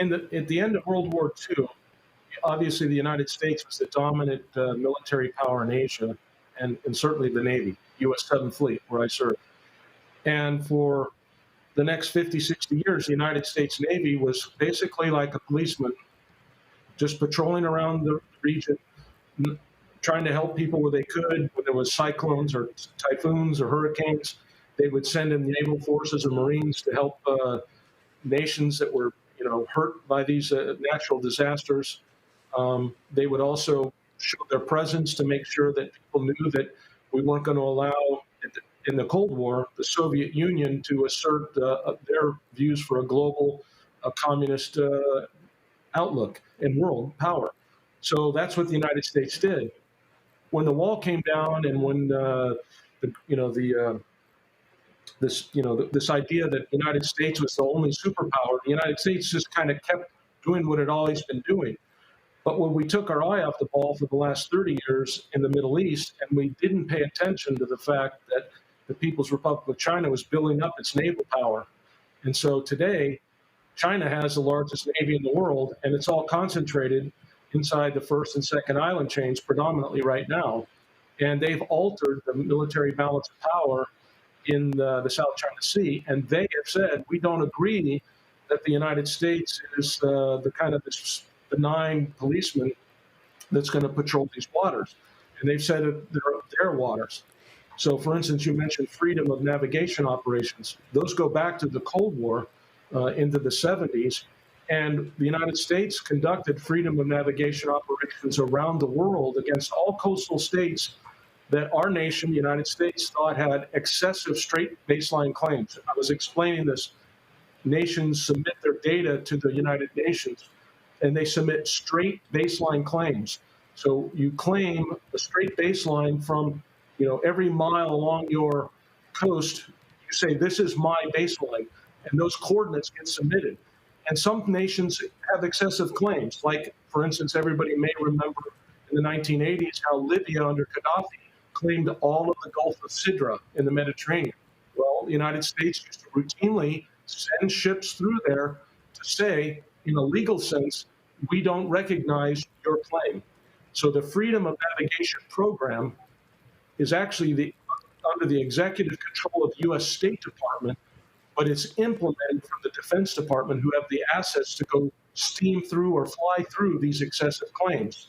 At the end of World War II, obviously the United States was the dominant military power in Asia, and certainly the Navy, U.S. 7th Fleet, where I served. And for the next 50, 60 years, the United States Navy was basically like a policeman, just patrolling around the region, trying to help people where they could. When there was cyclones or typhoons or hurricanes, they would send in naval forces or Marines to help nations that were, hurt by these natural disasters. They would also show their presence to make sure that people knew that we weren't going to allow, in the Cold War, the Soviet Union to assert their views for a global communist outlook and world power. So that's what the United States did. When the wall came down and when the this idea that the United States was the only superpower. The United States just kind of kept doing what it always been doing. But when we took our eye off the ball for the last 30 years in the Middle East, and we didn't pay attention to the fact that the People's Republic of China was building up its naval power. And so today, China has the largest navy in the world, and it's all concentrated inside the first and second island chains predominantly right now. And they've altered the military balance of power in the South China Sea. And they have said, we don't agree that the United States is the kind of this benign policeman that's going to patrol these waters. And they've said they're their waters. So, for instance, you mentioned freedom of navigation operations. Those go back to the Cold War into the 70s. And the United States conducted freedom of navigation operations around the world against all coastal states that our nation, the United States, thought had excessive straight baseline claims. I was explaining this. Nations submit their data to the United Nations, and they submit straight baseline claims. So you claim a straight baseline from, every mile along your coast. You say, this is my baseline, and those coordinates get submitted. And some nations have excessive claims. Like, for instance, everybody may remember in the 1980s how Libya under Gaddafi claimed all of the Gulf of Sidra in the Mediterranean. Well, the United States used to routinely send ships through there to say, in a legal sense, we don't recognize your claim. So the Freedom of Navigation Program is actually under the executive control of the U.S. State Department, but it's implemented from the Defense Department, who have the assets to go steam through or fly through these excessive claims.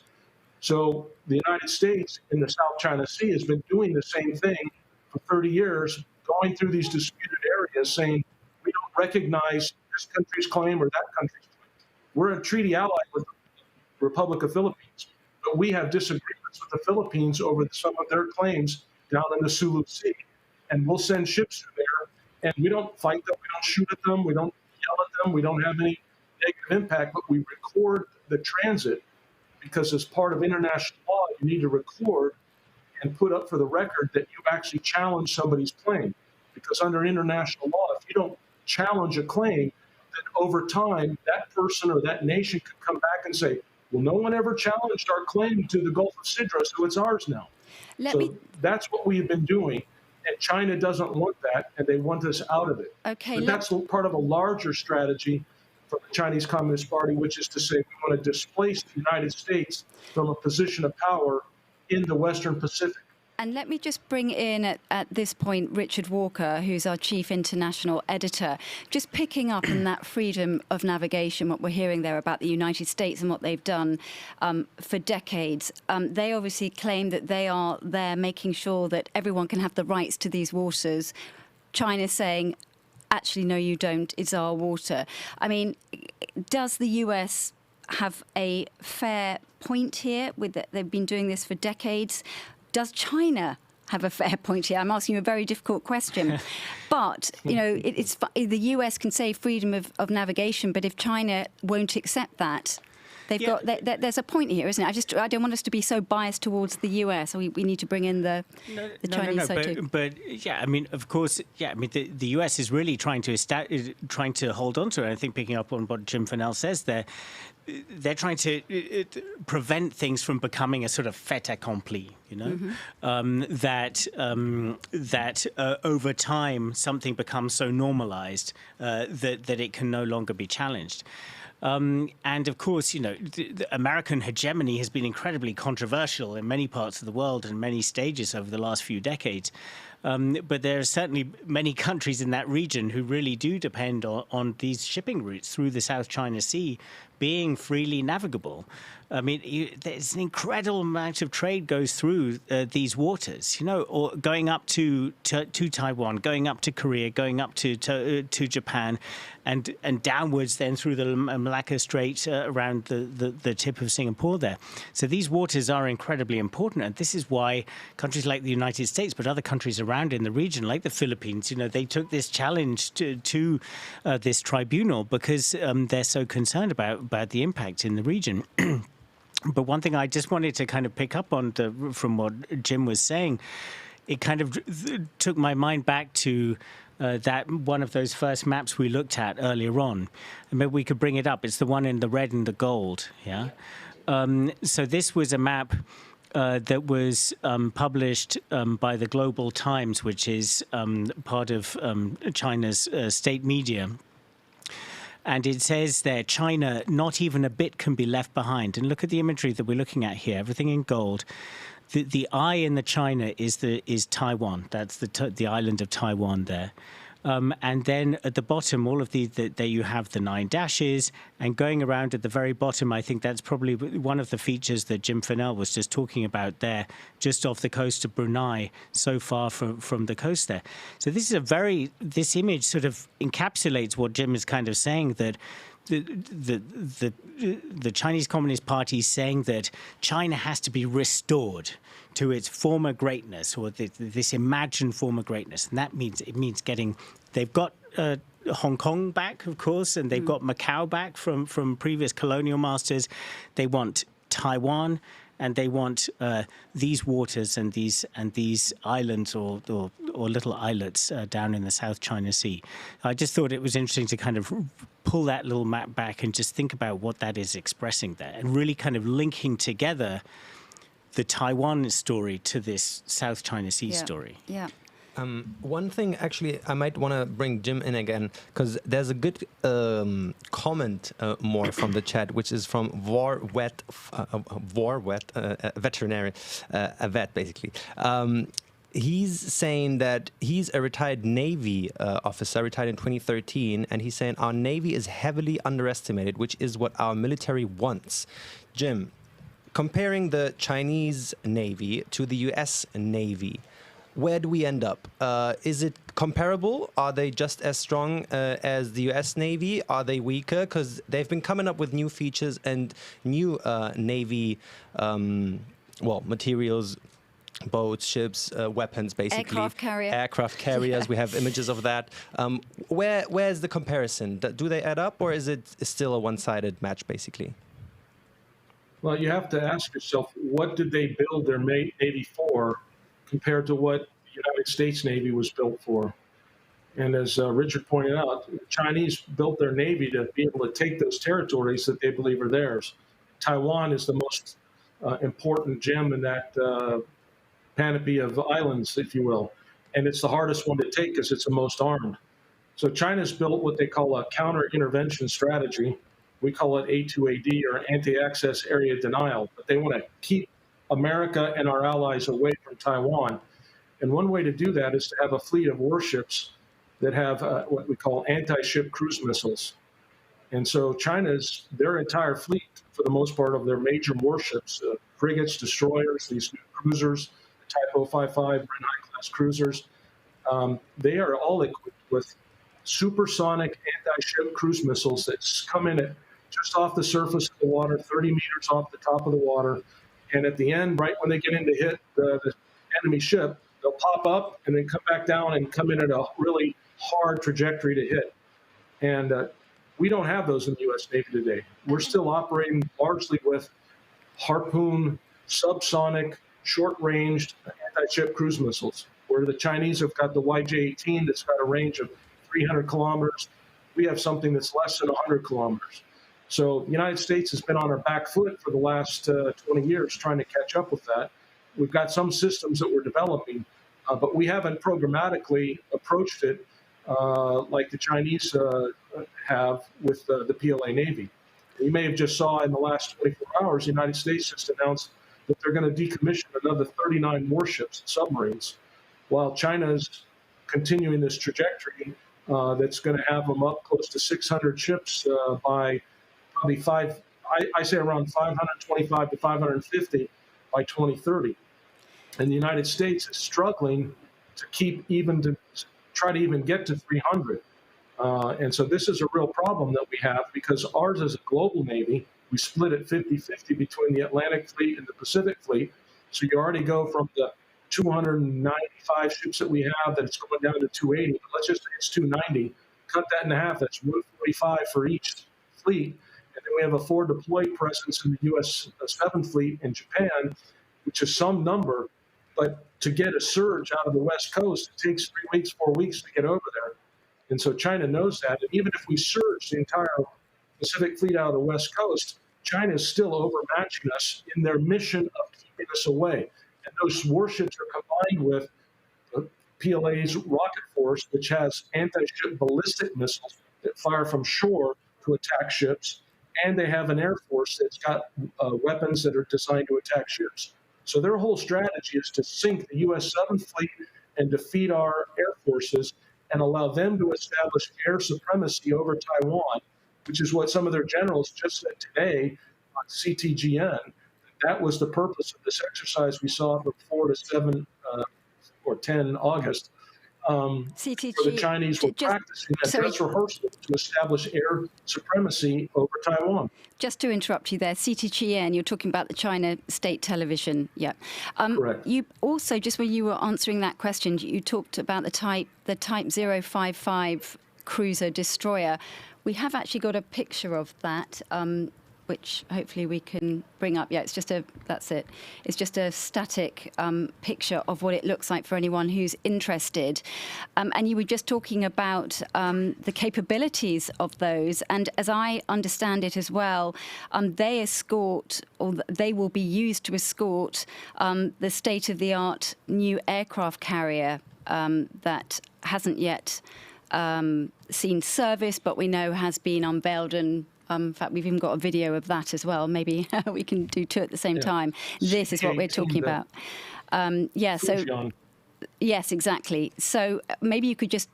So the United States in the South China Sea has been doing the same thing for 30 years, going through these disputed areas saying, we don't recognize this country's claim or that country's claim. We're a treaty ally with the Republic of Philippines, but we have disagreements with the Philippines over some of their claims down in the Sulu Sea. And we'll send ships through there, and we don't fight them, we don't shoot at them, we don't yell at them, we don't have any negative impact, but we record the transit, because as part of international law, you need to record and put up for the record that you actually challenge somebody's claim. Because under international law, if you don't challenge a claim, then over time, that person or that nation could come back and say, well, no one ever challenged our claim to the Gulf of Sidra, so it's ours now. That's what we've been doing. And China doesn't want that, and they want us out of it. Okay, but that's part of a larger strategy for the Chinese Communist Party, which is to say we want to displace the United States from a position of power in the Western Pacific. And let me just bring in at this point Richard Walker, who's our chief international editor, just picking up on that freedom of navigation, what we're hearing there about the United States and what they've done for decades. They obviously claim that they are there making sure that everyone can have the rights to these waters. China's saying, actually, no, you don't. It's our water. I mean, does the US have a fair point here? They've been doing this for decades. Does China have a fair point here? I'm asking you a very difficult question. But, it's the US can say freedom of navigation, but if China won't accept that, there's a point here, isn't it? I don't want us to be so biased towards the US. We need to bring in the Chinese side too. But yeah, I mean, of course, yeah, I mean, the US is really trying to hold on to it. I think picking up on what Jim Fennell says there, they're trying to prevent things from becoming a sort of fait accompli, that over time something becomes so normalized that it can no longer be challenged. And of course, the American hegemony has been incredibly controversial in many parts of the world and many stages over the last few decades. But there are certainly many countries in that region who really do depend on these shipping routes through the South China Sea being freely navigable. I mean, there's an incredible amount of trade goes through these waters, or going up to Taiwan, going up to Korea, going up to Japan, and downwards then through the Malacca Strait around the tip of Singapore there. So these waters are incredibly important, and this is why countries like the United States, but other countries around in the region, like the Philippines, they took this challenge to this tribunal because they're so concerned about the impact in the region. But one thing I just wanted to kind of pick up on from what Jim was saying, it kind of took my mind back to that one of those first maps we looked at earlier on. Maybe we could bring it up. It's the one in the red and the gold. Yeah. So this was a map that was published by the Global Times, which is part of China's state media. And it says there, China, not even a bit can be left behind. And look at the imagery that we're looking at here, everything in gold. The eye in the China is Taiwan. That's the island of Taiwan there. And then at the bottom, all of there you have the 9 dashes. And going around at the very bottom, I think that's probably one of the features that Jim Fennell was just talking about there, just off the coast of Brunei, so far from the coast there. So this is this image sort of encapsulates what Jim is kind of saying, that the Chinese Communist Party is saying that China has to be restored to its former greatness, or this imagined former greatness, and that means they've got Hong Kong back, of course, and they've got Macau back from previous colonial masters. They want Taiwan, and they want these waters and these islands or little islets down in the South China Sea. I just thought it was interesting to kind of pull that little map back and just think about what that is expressing there, and really kind of linking together the Taiwan story to this South China Sea story. Yeah. One thing, actually, I might want to bring Jim in again, because there's a good comment more from the chat, which is from Vorwet, veterinary, a vet, basically. He's saying that he's a retired Navy officer, retired in 2013, and he's saying our Navy is heavily underestimated, which is what our military wants. Jim, comparing the Chinese Navy to the US Navy, where do we end up? Is it comparable? Are they just as strong as the US Navy? Are they weaker? Because they've been coming up with new features and new Navy, materials, boats, ships, weapons, basically. Aircraft carriers. We have images of that. Where's the comparison? Do they add up, or is it still a one-sided match, basically? Well, you have to ask yourself, what did they build their Navy for compared to what the United States Navy was built for? And as Richard pointed out, the Chinese built their Navy to be able to take those territories that they believe are theirs. Taiwan is the most important gem in that panoply of islands, if you will. And it's the hardest one to take because it's the most armed. So China's built what they call a counter-intervention strategy. We call it A2AD, or anti-access area denial. But they want to keep America and our allies away from Taiwan. And one way to do that is to have a fleet of warships that have what we call anti-ship cruise missiles. And so their entire fleet, for the most part, of their major warships, frigates, destroyers, these new cruisers, the Type 055 Renhai-class cruisers, they are all equipped with supersonic anti-ship cruise missiles that come in at just off the surface of the water, 30 meters off the top of the water. And at the end, right when they get in to hit the enemy ship, they'll pop up and then come back down and come in at a really hard trajectory to hit. And we don't have those in the U.S. Navy today. We're still operating largely with Harpoon, subsonic, short-ranged anti-ship cruise missiles, where the Chinese have got the YJ-18 that's got a range of 300 kilometers. We have something that's less than 100 kilometers. So the United States has been on our back foot for the last 20 years trying to catch up with that. We've got some systems that we're developing, but we haven't programmatically approached it like the Chinese have with the PLA Navy. You may have just saw in the last 24 hours, the United States just announced that they're going to decommission another 39 warships and submarines, while China's continuing this trajectory that's going to have them up close to 600 ships by probably I say around 525 to 550 by 2030. And the United States is struggling to try to even get to 300. And so this is a real problem that we have, because ours is a global Navy. We split it 50-50 between the Atlantic Fleet and the Pacific Fleet. So you already go from the 295 ships that we have, that it's going down to 280. But let's just say it's 290. Cut that in half. That's 145 for each fleet. And then we have a forward deployed presence in the U.S. 7th Fleet in Japan, which is some number. But to get a surge out of the West Coast, it takes 3 weeks, 4 weeks to get over there. And so China knows that. And even if we surge the entire Pacific Fleet out of the West Coast, China is still overmatching us in their mission of keeping us away. And those warships are combined with PLA's rocket force, which has anti-ship ballistic missiles that fire from shore to attack ships. And they have an air force that's got weapons that are designed to attack ships. So their whole strategy is to sink the U.S. 7th Fleet and defeat our air forces and allow them to establish air supremacy over Taiwan, which is what some of their generals just said today on CTGN. That was the purpose of this exercise we saw from 4 to 7 or 10 August. CTG, where the Chinese were practicing a dress rehearsal to establish air supremacy over Taiwan. Just to interrupt you there, CTGN, you're talking about the China state television. Yeah. Correct. You also, just when you were answering that question, you talked about the Type 055 cruiser destroyer. We have actually got a picture of that, which hopefully we can bring up. Yeah, it's just that's it. It's just a static picture of what it looks like for anyone who's interested. And you were just talking about the capabilities of those. And as I understand it as well, they escort, or they will be used to escort the state-of-the-art new aircraft carrier that hasn't yet seen service, but we know has been unveiled, and in fact, we've even got a video of that as well. Maybe we can do two at the same time. This is what we're talking about. Yes, exactly. So maybe you could just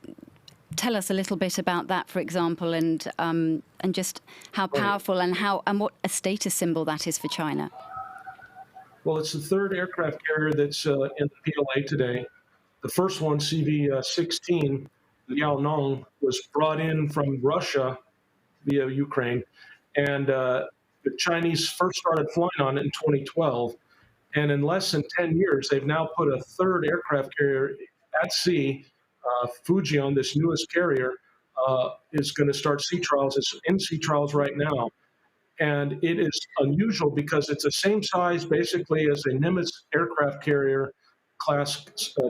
tell us a little bit about that, for example, and just how powerful and what a status symbol that is for China. Well, it's the third aircraft carrier that's in the PLA today. The first one, CV-16, the Yaonong, was brought in from Russia via Ukraine, and the Chinese first started flying on it in 2012, and in less than 10 years, they've now put a third aircraft carrier at sea. Fujian, this newest carrier, is going to start sea trials. It's in sea trials right now, and it is unusual because it's the same size, basically, as a Nimitz aircraft carrier class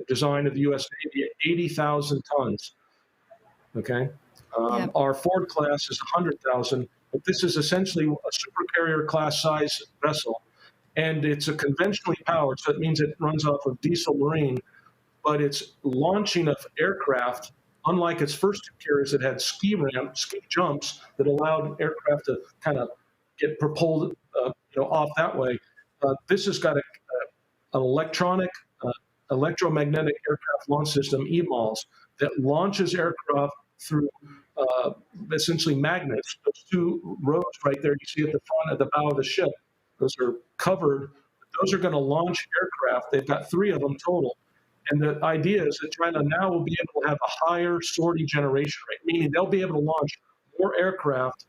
design of the U.S. Navy at 80,000 tons. Okay. Our Ford class is 100,000, but this is essentially a supercarrier class size vessel, and it's a conventionally powered, so it means it runs off of diesel marine, but it's launching of aircraft, unlike its first two carriers that had ski jumps that allowed aircraft to kind of get propelled off that way. This has got an electronic, electromagnetic aircraft launch system, EMALS, that launches aircraft through essentially magnets. Those two rows right there you see at the front of the bow of the ship, those are covered. Those are going to launch aircraft. They've got 3 of them total. And the idea is that China now will be able to have a higher sortie generation rate, meaning they'll be able to launch more aircraft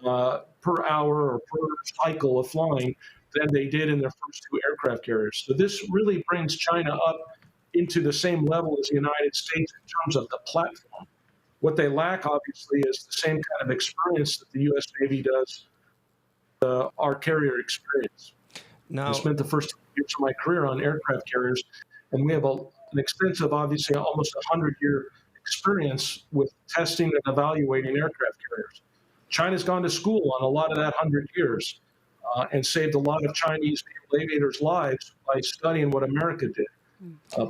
per hour or per cycle of flying than they did in their first 2 aircraft carriers. So this really brings China up into the same level as the United States in terms of the platform. What they lack, obviously, is the same kind of experience that the U.S. Navy does, our carrier experience. Now, I spent the first 2 years of my career on aircraft carriers, and we have an extensive, obviously, almost 100-year experience with testing and evaluating aircraft carriers. China's gone to school on a lot of that 100 years and saved a lot of Chinese naval aviators' lives by studying what America did.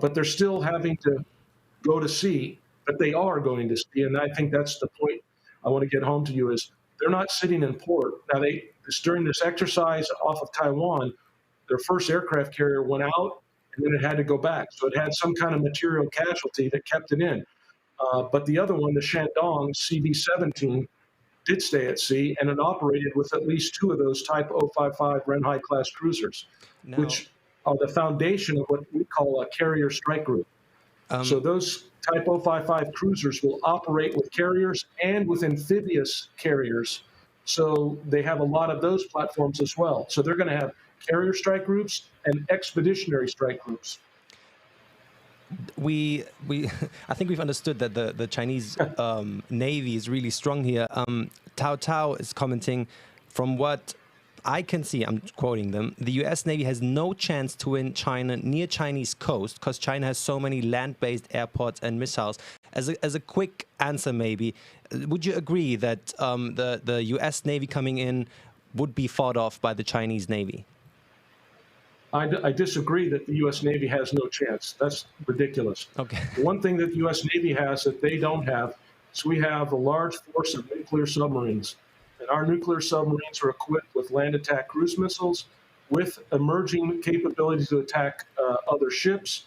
But they're still having to go to sea. But they are going to sea, and I think that's the point I want to get home to you is they're not sitting in port. Now, during this exercise off of Taiwan, their first aircraft carrier went out, and then it had to go back. So it had some kind of material casualty that kept it in. But the other one, the Shandong CV-17, did stay at sea, and it operated with at least 2 of those Type 055 Renhai-class cruisers, which are the foundation of what we call a carrier strike group. So those Type 055 cruisers will operate with carriers and with amphibious carriers. So they have a lot of those platforms as well. So they're going to have carrier strike groups and expeditionary strike groups. I think we've understood that the Chinese Navy is really strong here. Tao is commenting, from what I can see, I'm quoting them, the US Navy has no chance to win China near Chinese coast because China has so many land-based airports and missiles. As a quick answer, maybe, would you agree that the US Navy coming in would be fought off by the Chinese Navy? I disagree that the U.S. Navy has no chance. That's ridiculous. Okay. One thing that the U.S. Navy has that they don't have is we have a large force of nuclear submarines. And our nuclear submarines are equipped with land attack cruise missiles, with emerging capabilities to attack other ships,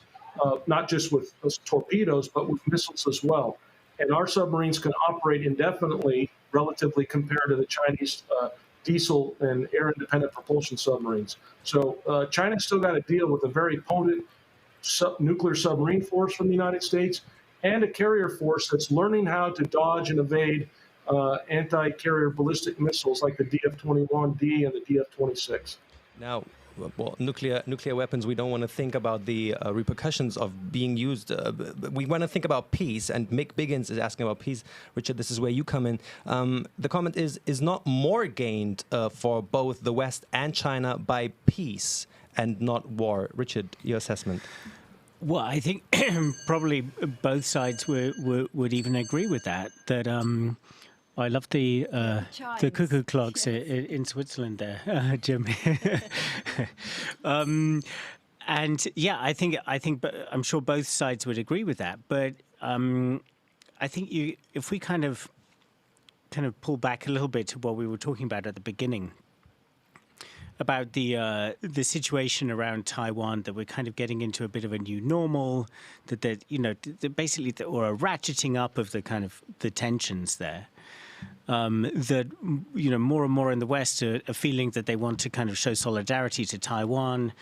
not just with torpedoes, but with missiles as well. And our submarines can operate indefinitely, relatively compared to the Chinese diesel and air-independent propulsion submarines. So China's still got to deal with a very potent nuclear submarine force from the United States and a carrier force that's learning how to dodge and evade anti-carrier ballistic missiles like the DF-21D and the DF-26. Now, well, nuclear weapons, we don't want to think about the repercussions of being used. We want to think about peace, and Mick Biggins is asking about peace. Richard, this is where you come in. The comment is not more gained for both the West and China by peace and not war. Richard, your assessment? Well, I think probably both sides would even agree with that. I love the cuckoo clocks in Switzerland there, Jim. And yeah, I think I'm sure both sides would agree with that. But I think if we kind of pull back a little bit to what we were talking about at the beginning, about the situation around Taiwan, that we're kind of getting into a bit of a new normal, that basically or a ratcheting up of the tensions there. That more and more in the West are feeling that they want to kind of show solidarity to Taiwan.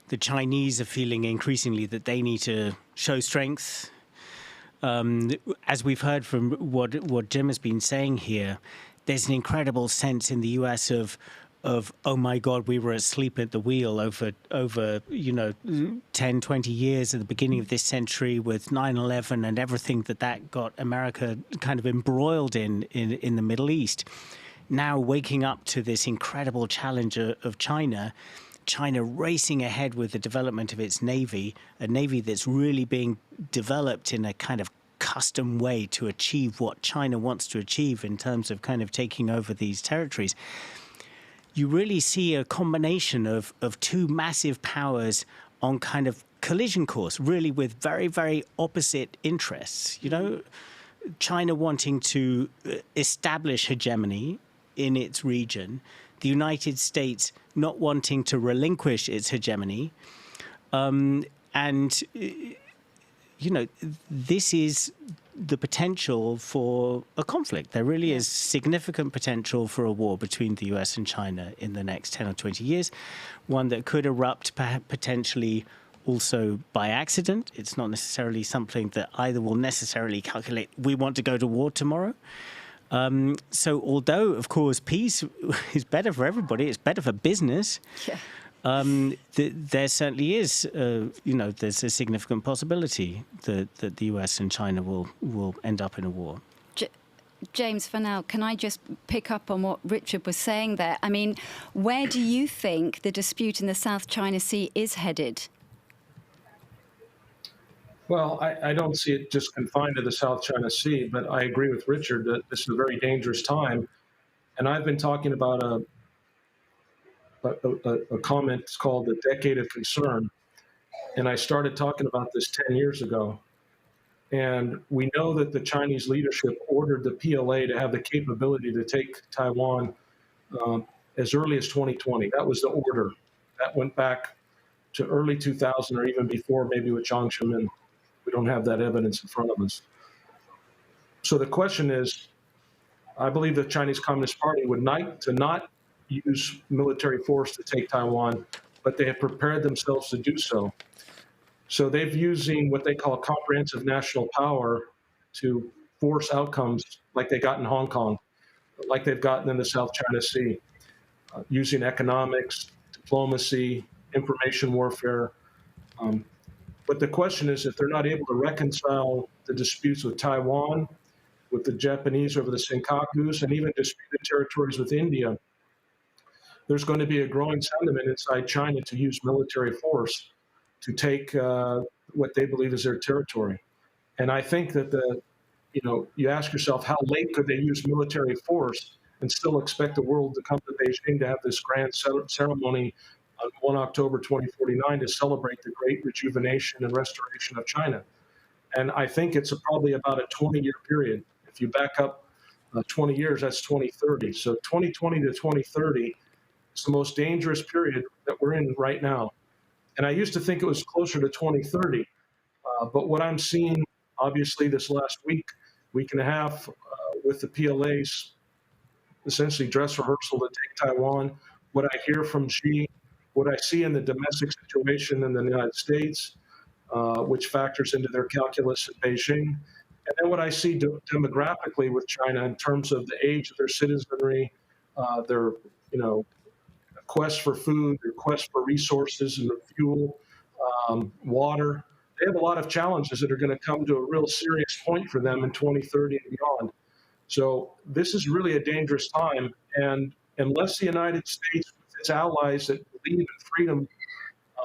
The Chinese are feeling increasingly that they need to show strength. As we've heard from what Jim has been saying here, there's an incredible sense in the US of oh my God, we were asleep at the wheel over 10, 20 years at the beginning of this century with 9/11 and everything that got America kind of embroiled in the Middle East. Now waking up to this incredible challenge of China racing ahead with the development of its navy, a navy that's really being developed in a kind of custom way to achieve what China wants to achieve in terms of kind of taking over these territories. You really see a combination of two massive powers on kind of collision course, really with very, very opposite interests. China wanting to establish hegemony in its region, the United States not wanting to relinquish its hegemony. This is the potential for a conflict. There really is significant potential for a war between the US and China in the next 10 or 20 years, one that could erupt potentially also by accident. It's not necessarily something that either will necessarily calculate, we want to go to war tomorrow. So although, of course, peace is better for everybody, it's better for business, there certainly is, there's a significant possibility that the US and China will end up in a war. James, for now, can I just pick up on what Richard was saying there? I mean, where do you think the dispute in the South China Sea is headed? Well, I don't see it just confined to the South China Sea, but I agree with Richard that this is a very dangerous time. And I've been talking about a comment called the Decade of Concern. And I started talking about this 10 years ago. And we know that the Chinese leadership ordered the PLA to have the capability to take Taiwan as early as 2020. That was the order. That went back to early 2000 or even before, maybe with Jiang Zemin. We don't have that evidence in front of us. So the question is, I believe the Chinese Communist Party would like to not use military force to take Taiwan, but they have prepared themselves to do so. So they've using what they call comprehensive national power to force outcomes like they got in Hong Kong, like they've gotten in the South China Sea, using economics, diplomacy, information warfare. But the question is, if they're not able to reconcile the disputes with Taiwan, with the Japanese over the Senkakus, and even disputed territories with India, there's going to be a growing sentiment inside China to use military force to take what they believe is their territory. And I think that you ask yourself, how late could they use military force and still expect the world to come to Beijing to have this grand ceremony on 1 October 2049 to celebrate the great rejuvenation and restoration of China? And I think it's probably about a 20-year period. If you back up 20 years, that's 2030. So 2020 to 2030 is the most dangerous period that we're in right now. And I used to think it was closer to 2030. But what I'm seeing, obviously, this last week and a half, with the PLA's essentially dress rehearsal to take Taiwan, what I hear from Xi, what I see in the domestic situation in the United States, which factors into their calculus in Beijing, and then what I see demographically with China in terms of the age of their citizenry, their quest for food, their quest for resources and fuel, water. They have a lot of challenges that are going to come to a real serious point for them in 2030 and beyond. So this is really a dangerous time, and unless the United States, with its allies that believe in freedom,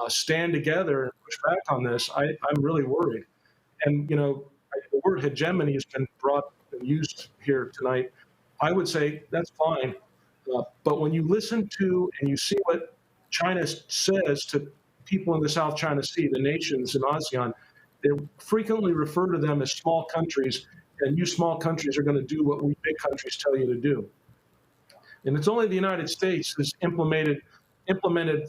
stand together and push back on this, I'm really worried. And the word hegemony has been brought and used here tonight. I would say that's fine, but when you listen to and you see what China says to people in the South China Sea, the nations in ASEAN, they frequently refer to them as small countries, and you small countries are going to do what we big countries tell you to do. And it's only the United States that's implemented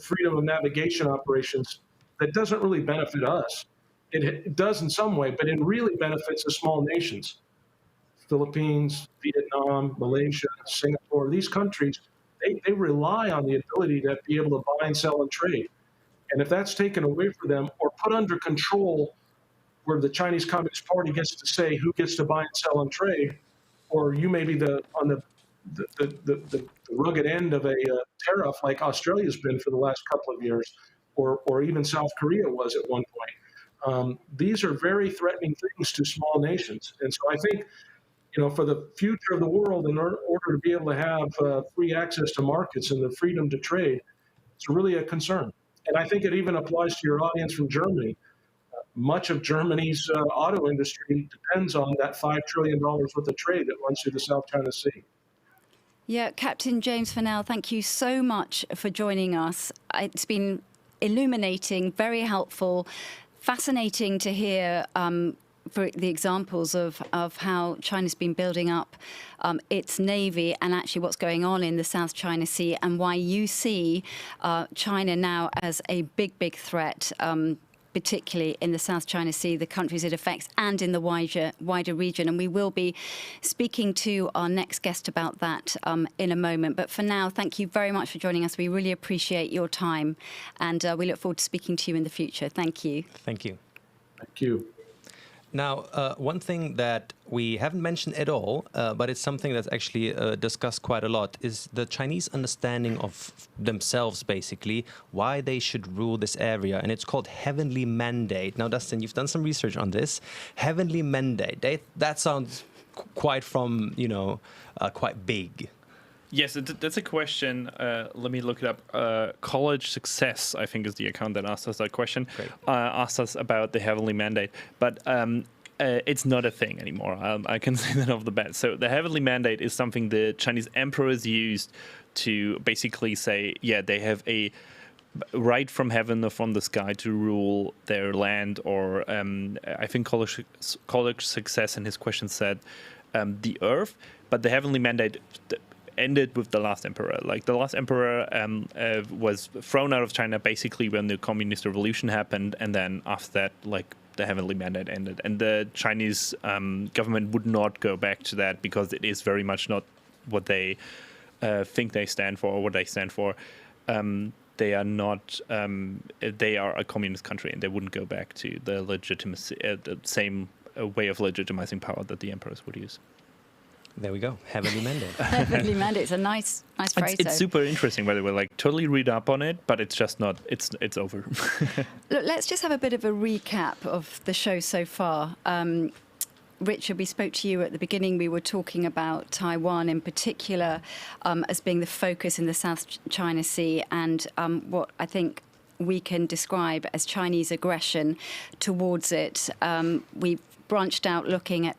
freedom of navigation operations that doesn't really benefit us. It does in some way, but it really benefits the small nations. Philippines, Vietnam, Malaysia, Singapore, these countries, they rely on the ability to be able to buy and sell and trade. And if that's taken away from them or put under control where the Chinese Communist Party gets to say who gets to buy and sell and trade, or you may be on the rugged end of a tariff like Australia's been for the last couple of years, or even South Korea was at one point. These are very threatening things to small nations. And so I think, for the future of the world, in order to be able to have free access to markets and the freedom to trade, it's really a concern. And I think it even applies to your audience from Germany. Much of Germany's auto industry depends on that $5 trillion worth of trade that runs through the South China Sea. Yeah, Captain James Fennell, thank you so much for joining us. It's been illuminating, very helpful, fascinating to hear for the examples of how China's been building up its navy and actually what's going on in the South China Sea, and why you see China now as a big threat, particularly in the South China Sea, the countries it affects, and in the wider region. And we will be speaking to our next guest about that in a moment. But for now, thank you very much for joining us. We really appreciate your time, and we look forward to speaking to you in the future. Thank you. Thank you. Thank you. Now, one thing that we haven't mentioned at all, but it's something that's actually discussed quite a lot, is the Chinese understanding of themselves, basically, why they should rule this area. And it's called heavenly mandate. Now, Dustin, you've done some research on this. Heavenly mandate, that sounds quite quite big. Yes, that's a question. Let me look it up. College Success, I think, is the account that asked us that question. Asked us about the heavenly mandate. But it's not a thing anymore. I can say that off the bat. So the heavenly mandate is something the Chinese emperors used to basically say, yeah, they have a right from heaven or from the sky to rule their land. Or I think College Success in his question said the earth. But the heavenly mandate ended with the last emperor. Like, the last emperor was thrown out of China basically when the communist revolution happened, and then after that, like, the heavenly mandate ended. And the Chinese government would not go back to that because it is very much not what they think they stand for or what they stand for. They are not. They are a communist country, and they wouldn't go back to the legitimacy, the same way of legitimizing power that the emperors would use. There we go. Heavenly mandate. Heavenly mandate. It's a nice phrase. It's super interesting, by the way. Like, totally read up on it, but it's just not. It's over. Look, let's just have a bit of a recap of the show so far. Richard, we spoke to you at the beginning. We were talking about Taiwan in particular as being the focus in the South China Sea and what I think we can describe as Chinese aggression towards it. We've branched out looking at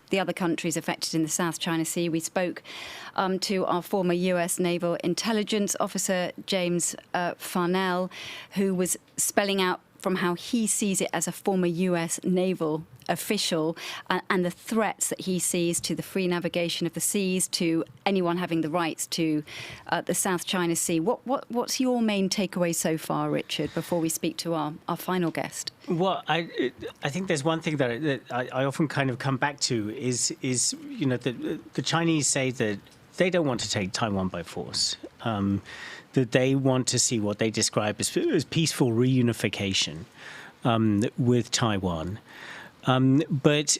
the other countries affected in the South China Sea. We spoke to our former US Naval Intelligence Officer, James Farnell, who was spelling out from how he sees it as a former US naval official and the threats that he sees to the free navigation of the seas, to anyone having the rights to the South China Sea. What's your main takeaway so far, Richard, before we speak to our final guest? Well, I think there's one thing that I often kind of come back to is you know, the Chinese say that they don't want to take Taiwan by force. That they want to see what they describe as peaceful reunification with Taiwan. But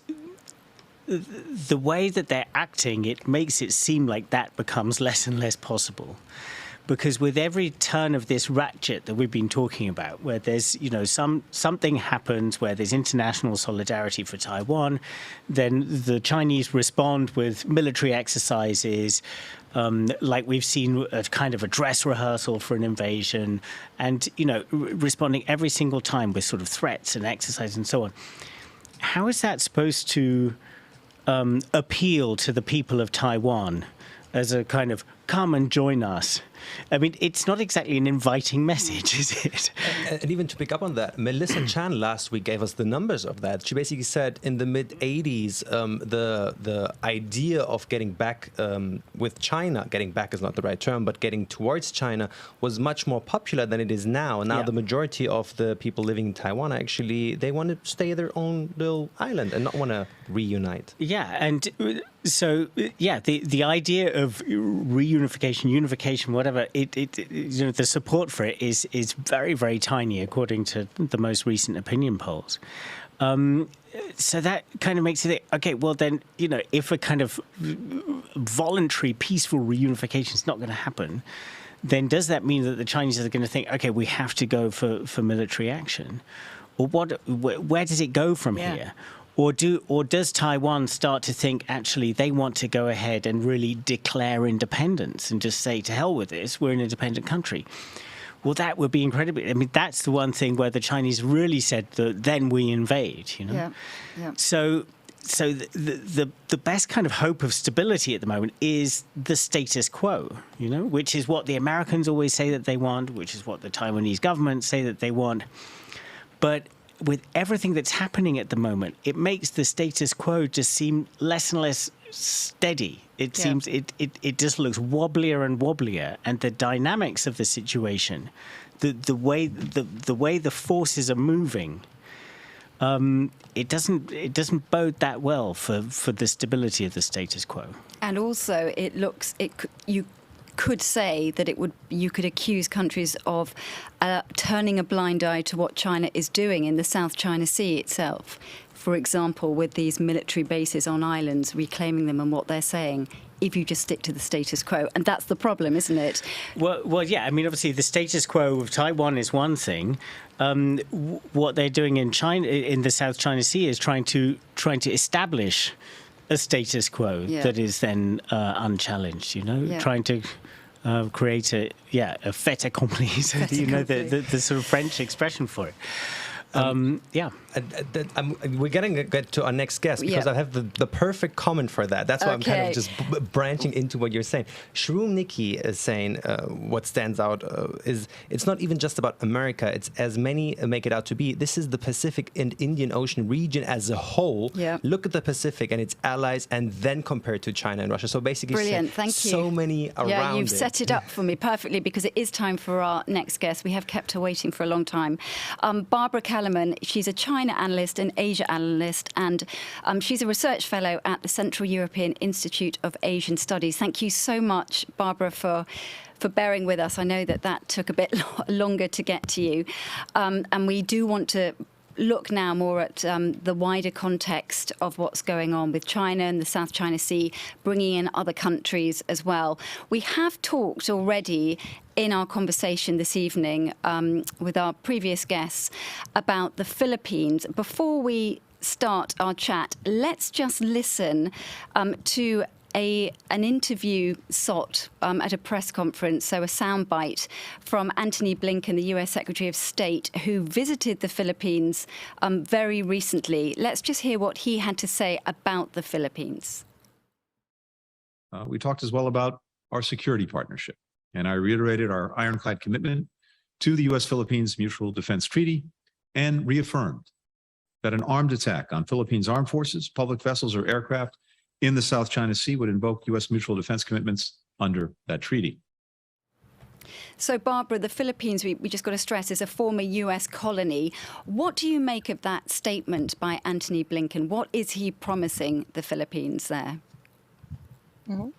the way that they're acting, it makes it seem like that becomes less and less possible. Because with every turn of this ratchet that we've been talking about, where there's, you know, something happens where there's international solidarity for Taiwan, then the Chinese respond with military exercises, like we've seen a kind of a dress rehearsal for an invasion, and, you know, responding every single time with sort of threats and exercise and so on. How is that supposed to appeal to the people of Taiwan as a kind of come and join us? I mean, it's not exactly an inviting message, is it? And even to pick up on that, Melissa Chan last week gave us the numbers of that. She basically said in the mid-'80s, the idea of getting back with China, getting back is not the right term, but getting towards China was much more popular than it is now. Now the majority of the people living in Taiwan, actually, they want to stay their own little island and not want to reunite. Yeah, and so, yeah, the idea of reunification, unification, whatever, you know, the support for it is very, very tiny, according to the most recent opinion polls. So that kind of makes you think, okay, well then, you know, if a kind of voluntary, peaceful reunification is not going to happen, then does that mean that the Chinese are going to think, okay, we have to go for military action? Or where does it go from here? Or does Taiwan start to think, actually, they want to go ahead and really declare independence and just say, to hell with this, we're an independent country? Well, that would be incredible. I mean, that's the one thing where the Chinese really said that then we invade, you know? Yeah. So the best kind of hope of stability at the moment is the status quo, you know, which is what the Americans always say that they want, which is what the Taiwanese government say that they want. But with everything that's happening at the moment, it makes the status quo just seem less and less steady. It seems it just looks wobblier and wobblier, and the dynamics of the situation, the way the forces are moving, it doesn't bode that well for the stability of the status quo. And also, you could say that you could accuse countries of turning a blind eye to what China is doing in the South China Sea itself. For example, with these military bases on islands, reclaiming them and what they're saying, if you just stick to the status quo. And that's the problem, isn't it? Well, yeah. I mean, obviously, the status quo of Taiwan is one thing. What they're doing in China, in the South China Sea, is trying to establish a status quo that is then unchallenged, you know, trying to create a fait accompli, you know, the sort of French expression for it. We're going to get to our next guest because I have the perfect comment for that. That's why I'm kind of just branching into what you're saying. Shroom Nikki is saying what stands out is it's not even just about America. It's as many make it out to be. This is the Pacific and Indian Ocean region as a whole. Yeah. Look at the Pacific and its allies and then compare it to China and Russia. So basically, brilliant. Thank you. So many around Yeah, you've set it up for me perfectly because it is time for our next guest. We have kept her waiting for a long time. Barbara Kellerman, she's a China Analyst and Asia Analyst, and she's a research fellow at the Central European Institute of Asian Studies. Thank you so much, Barbara, for bearing with us. I know that took a bit longer to get to you, and we do want to look now more at the wider context of what's going on with China and the South China Sea, bringing in other countries as well. We have talked already in our conversation this evening with our previous guests about the Philippines. Before we start our chat, let's just listen to an interview sought at a press conference, so a soundbite from Antony Blinken, the US Secretary of State, who visited the Philippines very recently. Let's just hear what he had to say about the Philippines. We talked as well about our security partnership, and I reiterated our ironclad commitment to the US-Philippines Mutual Defense Treaty and reaffirmed that an armed attack on Philippines armed forces, public vessels, or aircraft in the South China Sea would invoke U.S. mutual defense commitments under that treaty. So, Barbara, the Philippines, we just got to stress, is a former U.S. colony. What do you make of that statement by Antony Blinken? What is he promising the Philippines there? Mm-hmm.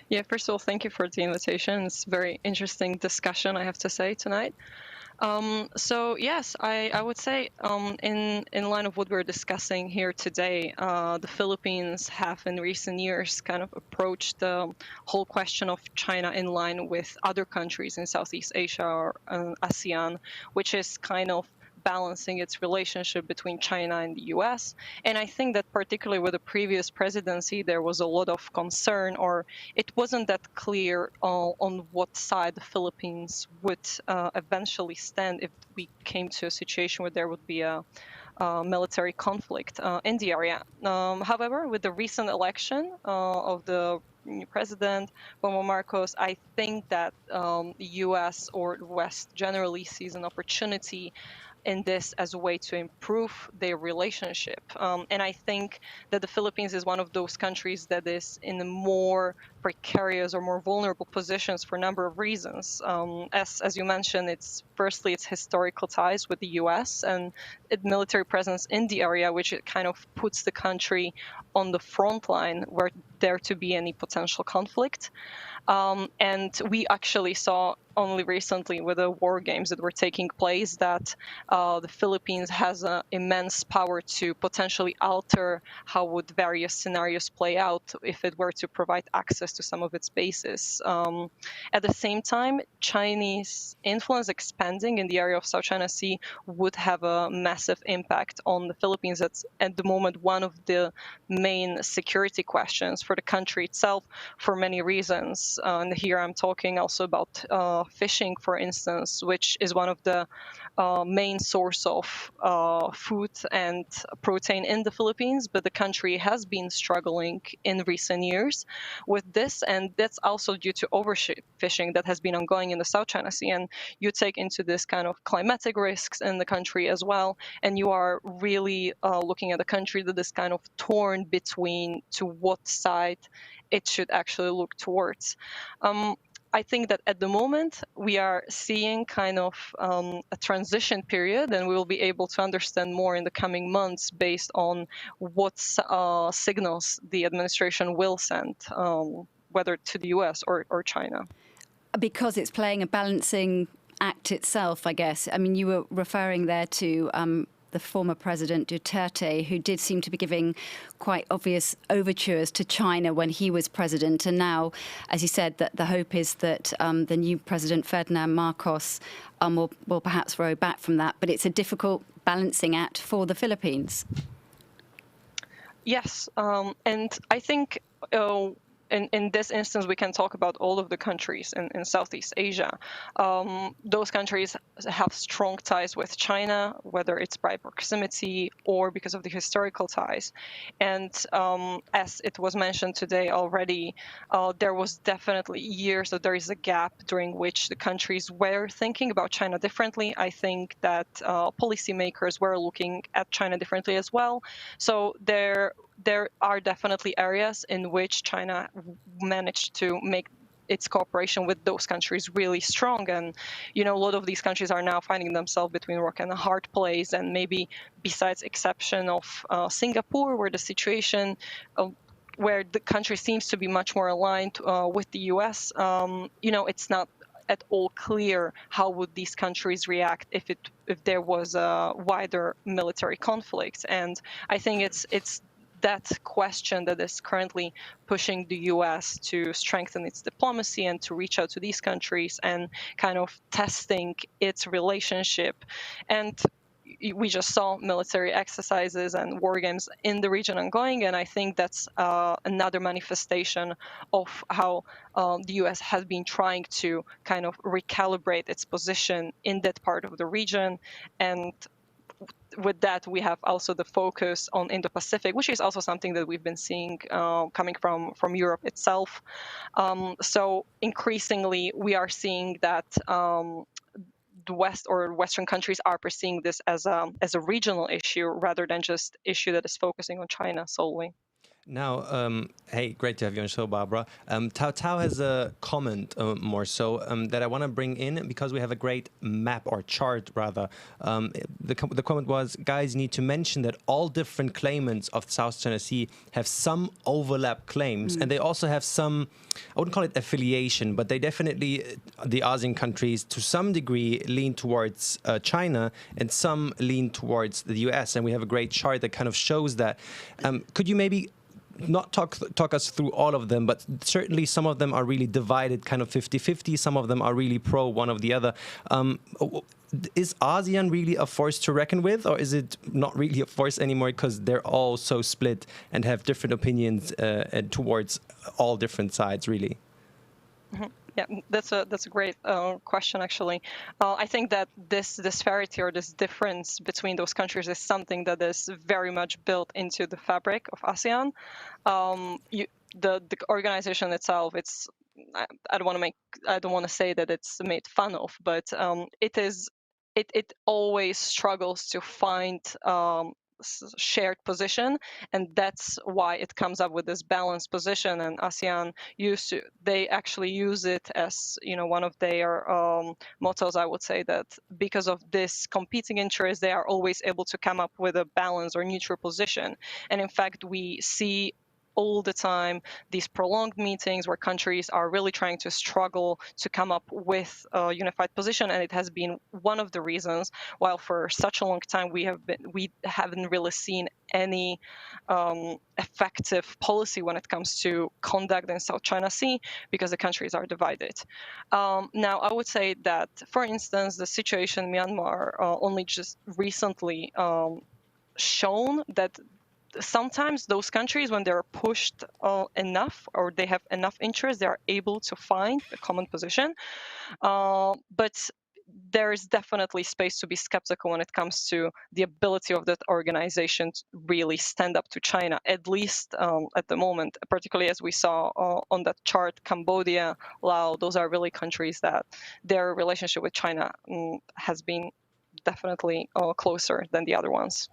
Yeah, first of all, thank you for the invitation. It's a very interesting discussion, I have to say, tonight. So yes, I would say in line of what we're discussing here today, the Philippines have in recent years kind of approached the whole question of China in line with other countries in Southeast Asia or ASEAN, which is kind of balancing its relationship between China and the US. And I think that particularly with the previous presidency, there was a lot of concern, or it wasn't that clear on what side the Philippines would eventually stand if we came to a situation where there would be a military conflict in the area. However, with the recent election of the new president, Bongbong Marcos, I think that the US or the West generally sees an opportunity in this as a way to improve their relationship. And I think that the Philippines is one of those countries that is in a more precarious or more vulnerable positions for a number of reasons. As you mentioned, firstly its historical ties with the US and its military presence in the area, which it kind of puts the country on the front line were there to be any potential conflict. And we actually saw only recently with the war games that were taking place that the Philippines has an immense power to potentially alter how would various scenarios play out if it were to provide access to some of its bases. At the same time, Chinese influence expanding in the area of South China Sea would have a massive impact on the Philippines. That's at the moment one of the main security questions for the country itself for many reasons. And here I'm talking also about fishing, for instance, which is one of the main source of food and protein in the Philippines, but the country has been struggling in recent years with this, and that's also due to overfishing that has been ongoing in the South China Sea. And you take into this kind of climatic risks in the country as well, and you are really looking at a country that is kind of torn between to what side it should actually look towards. I think that at the moment we are seeing kind of a transition period, and we will be able to understand more in the coming months based on what signals the administration will send, whether to the US or China. Because it's playing a balancing act itself, I guess. I mean, you were referring there to the former President Duterte, who did seem to be giving quite obvious overtures to China when he was president. And now, as you said, that the hope is that the new President Ferdinand Marcos will perhaps row back from that. But it's a difficult balancing act for the Philippines. Yes, and I think in this instance, we can talk about all of the countries in Southeast Asia. Those countries have strong ties with China, whether it's by proximity or because of the historical ties. And as it was mentioned today already, there was definitely years that there is a gap during which the countries were thinking about China differently. I think that policymakers were looking at China differently as well. So there are definitely areas in which China managed to make its cooperation with those countries really strong. And, you know, a lot of these countries are now finding themselves between a rock and a hard place. And maybe besides exception of Singapore, where the situation where the country seems to be much more aligned with the US, you know, it's not at all clear how would these countries react if there was a wider military conflict. And I think it's that question that is currently pushing the US to strengthen its diplomacy and to reach out to these countries and kind of testing its relationship. And we just saw military exercises and war games in the region ongoing, and I think that's another manifestation of how the US has been trying to kind of recalibrate its position in that part of the region. And with that, we have also the focus on Indo-Pacific, which is also something that we've been seeing coming from Europe itself. So increasingly, we are seeing that the West or Western countries are perceiving this as a regional issue rather than just issue that is focusing on China solely. Now, hey, great to have you on the show, Barbara. Tao has a comment more so that I want to bring in because we have a great map or chart, rather. The comment was, guys, you need to mention that all different claimants of the South China Sea have some overlap claims, and they also have some, I wouldn't call it affiliation, but they definitely, the ASEAN countries, to some degree, lean towards China, and some lean towards the US. And we have a great chart that kind of shows that. Could you maybe not talk us through all of them, but certainly some of them are really divided kind of 50-50. Some of them are really pro one of the other. Is ASEAN really a force to reckon with, or is it not really a force anymore because they're all so split and have different opinions towards all different sides, really? Mm-hmm. Yeah, that's a great question, actually. I think that this disparity or this difference between those countries is something that is very much built into the fabric of ASEAN. The organization itself, I don't want to say that it's made fun of, but it always struggles to find shared position, and that's why it comes up with this balanced position. And ASEAN they actually use it as one of their mottos. I would say that because of this competing interest, they are always able to come up with a balanced or neutral position. And in fact, we see all the time these prolonged meetings where countries are really trying to struggle to come up with a unified position, and it has been one of the reasons why for such a long time we haven't really seen any effective policy when it comes to conduct in South China Sea, because the countries are divided. Now, I would say that, for instance, the situation in Myanmar only just recently shown that sometimes those countries, when they're pushed enough or they have enough interest, they are able to find a common position. But there is definitely space to be skeptical when it comes to the ability of that organization to really stand up to China, at least at the moment, particularly as we saw on that chart. Cambodia, Laos, those are really countries that their relationship with China has been definitely closer than the other ones.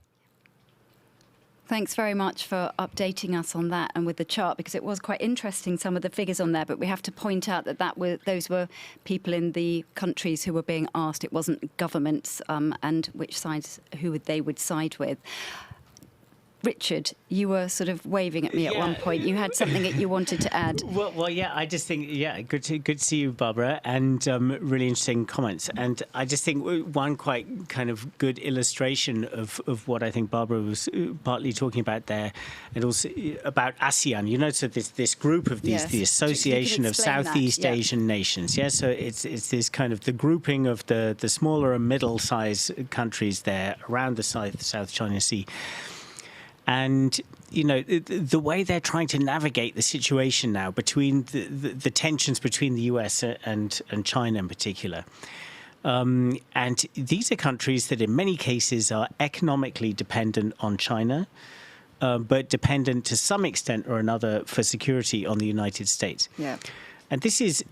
Thanks very much for updating us on that and with the chart, because it was quite interesting, some of the figures on there. But we have to point out that those were people in the countries who were being asked. It wasn't governments and which sides, who they would side with. Richard, you were sort of waving at me at one point. You had something that you wanted to add. Well, yeah, I just think, good to see you, Barbara, and really interesting comments. And I just think one quite kind of good illustration of what I think Barbara was partly talking about there, and also about ASEAN. So this group of these, the Association of Southeast Asian Nations. So it's this kind of the grouping of the smaller and middle-sized countries there around the South China Sea. And, the way they're trying to navigate the situation now between the tensions between the US and China in particular. And these are countries that in many cases are economically dependent on China, but dependent to some extent or another for security on the United States. Yeah. And this is,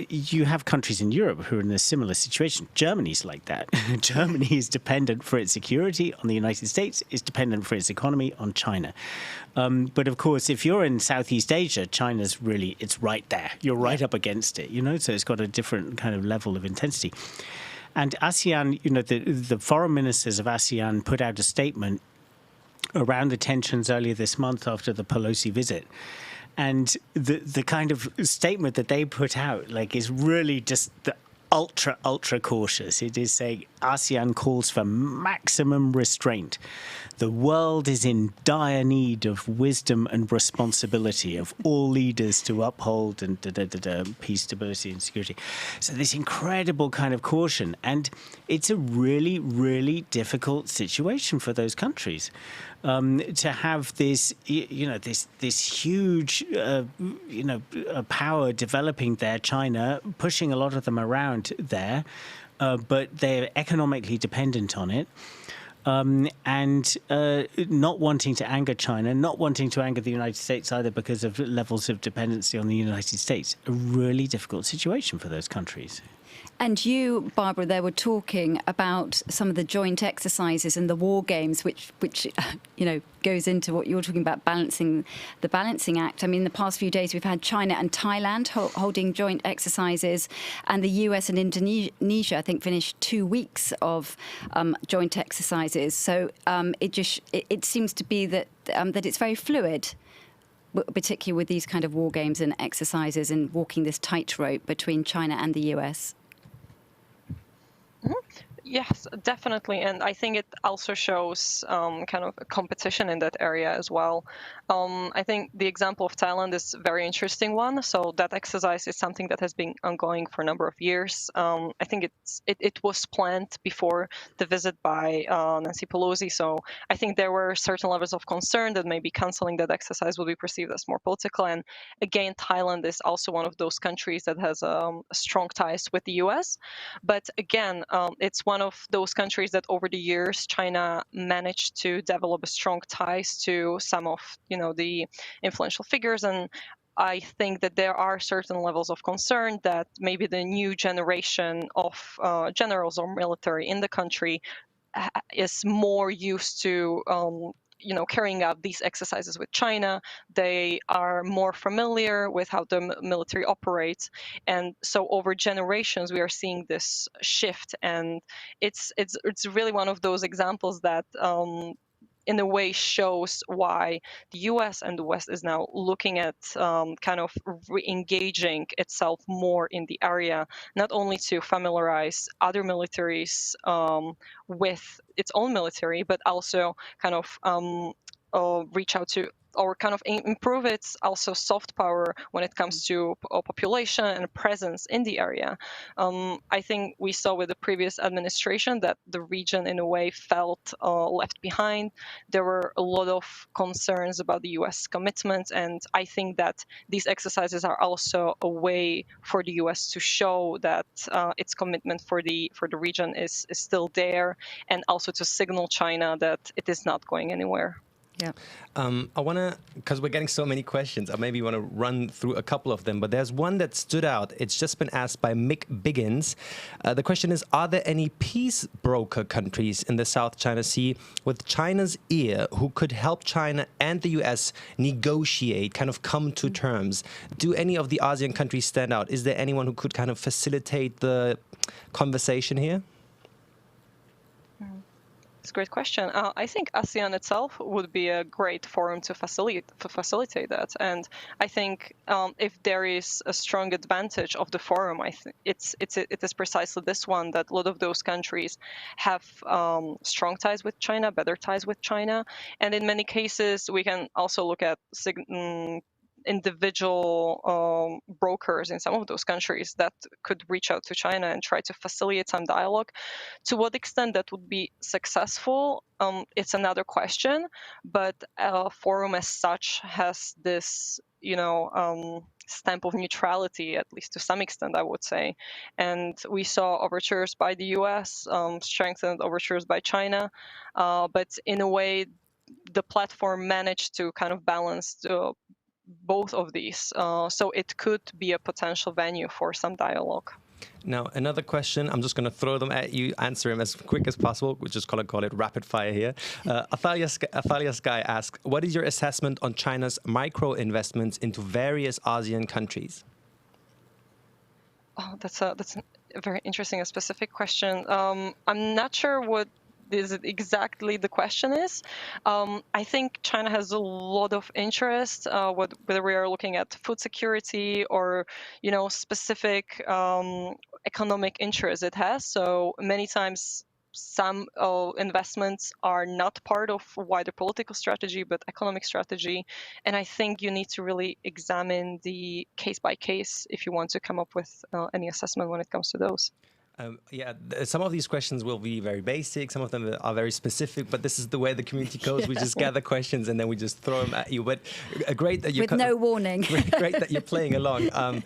you have countries in Europe who are in a similar situation. Germany's like that. Germany is dependent for its security on the United States, is dependent for its economy on China. But of course, if you're in Southeast Asia, China's really, it's right there. You're right up against it, so it's got a different kind of level of intensity. And ASEAN, the foreign ministers of ASEAN put out a statement around the tensions earlier this month after the Pelosi visit. And the kind of statement that they put out, is really just the ultra cautious. It is saying ASEAN calls for maximum restraint. The world is in dire need of wisdom and responsibility of all leaders to uphold and peace, stability and security. So this incredible kind of caution. And it's a really, really difficult situation for those countries. To have this, this huge, power developing there, China, pushing a lot of them around there, but they're economically dependent on it. And not wanting to anger China, not wanting to anger the United States either because of levels of dependency on the United States. A really difficult situation for those countries. And you, Barbara, there were talking about some of the joint exercises and the war games, which goes into what you're talking about, the balancing act. I mean, the past few days we've had China and Thailand holding joint exercises, and the US and Indonesia, I think, finished 2 weeks of joint exercises. So it seems to be that it's very fluid, particularly with these kind of war games and exercises and walking this tightrope between China and the US. Yes, definitely. And I think it also shows kind of a competition in that area as well. I think the example of Thailand is a very interesting one. So that exercise is something that has been ongoing for a number of years. I think it was planned before the visit by Nancy Pelosi. So I think there were certain levels of concern that maybe canceling that exercise will be perceived as more political. And again, Thailand is also one of those countries that has strong ties with the US. But again, it's one of those countries that over the years China managed to develop strong ties to some of the influential figures, and I think that there are certain levels of concern that maybe the new generation of generals or military in the country is more used to carrying out these exercises with China. They are more familiar with how the military operates, and so over generations we are seeing this shift, and it's really one of those examples that in a way shows why the US and the West is now looking at kind of re-engaging itself more in the area, not only to familiarize other militaries with its own military, but also kind of reach out to or kind of improve its also soft power when it comes to population and presence in the area. I think we saw with the previous administration that the region in a way felt left behind. There were a lot of concerns about the US commitment, and I think that these exercises are also a way for the US to show that its commitment for the region is still there, and also to signal China that it is not going anywhere. Yeah. I want to, because we're getting so many questions, I maybe want to run through a couple of them, but there's one that stood out. It's just been asked by Mick Biggins. The question is, are there any peace broker countries in the South China Sea with China's ear who could help China and the US negotiate, kind of come to terms? Do any of the ASEAN countries stand out? Is there anyone who could kind of facilitate the conversation here? It's a great question. I think ASEAN itself would be a great forum to facilitate that. And I think if there is a strong advantage of the forum, I think it is precisely this one, that a lot of those countries have strong ties with China, better ties with China. And in many cases, we can also look at individual brokers in some of those countries that could reach out to China and try to facilitate some dialogue. To what extent that would be successful, it's another question, but a forum as such has this, stamp of neutrality, at least to some extent, I would say. And we saw overtures by the US, strengthened overtures by China, but in a way, the platform managed to kind of balance both of these. So it could be a potential venue for some dialogue. Now, another question, I'm just going to throw them at you, answer them as quick as possible. We're just going to call it rapid fire here. Athalia Sky asks, what is your assessment on China's micro investments into various ASEAN countries? Oh, that's a very interesting and specific question. I'm not sure what is it exactly the question is. I think China has a lot of interest, whether we are looking at food security or, specific economic interest it has. So many times some investments are not part of wider political strategy, but economic strategy. And I think you need to really examine the case by case if you want to come up with any assessment when it comes to those. Some of these questions will be very basic. Some of them are very specific, but this is the way the community goes. We just gather questions and then we just throw them at you. But great that you with no warning. Great that you're playing along.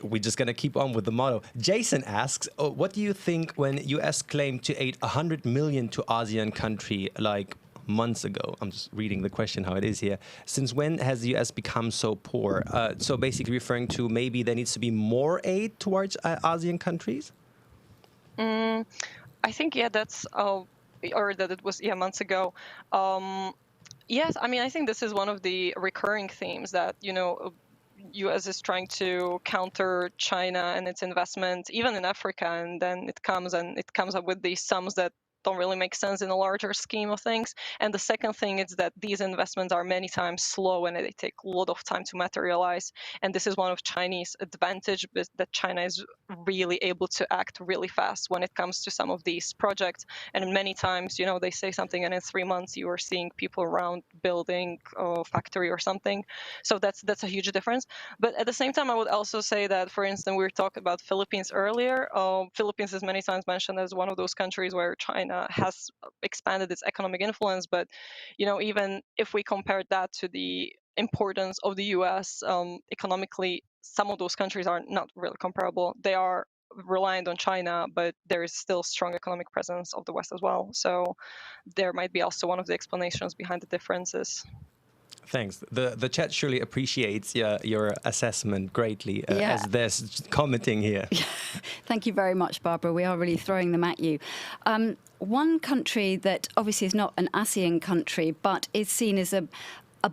We're just going to keep on with the model. Jason asks, what do you think when US claimed to aid 100 million to ASEAN country like months ago? I'm just reading the question how it is here. Since when has the US become so poor? So basically referring to maybe there needs to be more aid towards ASEAN countries? I think, that's, or that it was, months ago. Yes, I mean, I think this is one of the recurring themes that, U.S. is trying to counter China and its investment, even in Africa, and then it comes up with these sums that don't really make sense in a larger scheme of things. And the second thing is that these investments are many times slow and they take a lot of time to materialize. And this is one of Chinese advantage, that China is really able to act really fast when it comes to some of these projects. And many times, they say something and in 3 months you are seeing people around building a factory or something. So that's a huge difference. But at the same time, I would also say that, for instance, we were talking about Philippines earlier. Philippines is many times mentioned as one of those countries where China has expanded its economic influence, but even if we compare that to the importance of the US economically, some of those countries are not really comparable. They are reliant on China, but there is still strong economic presence of the West as well. So there might be also one of the explanations behind the differences. Thanks. The chat surely appreciates your assessment greatly, as there's commenting here. Thank you very much, Barbara. We are really throwing them at you. One country that obviously is not an ASEAN country, but is seen as a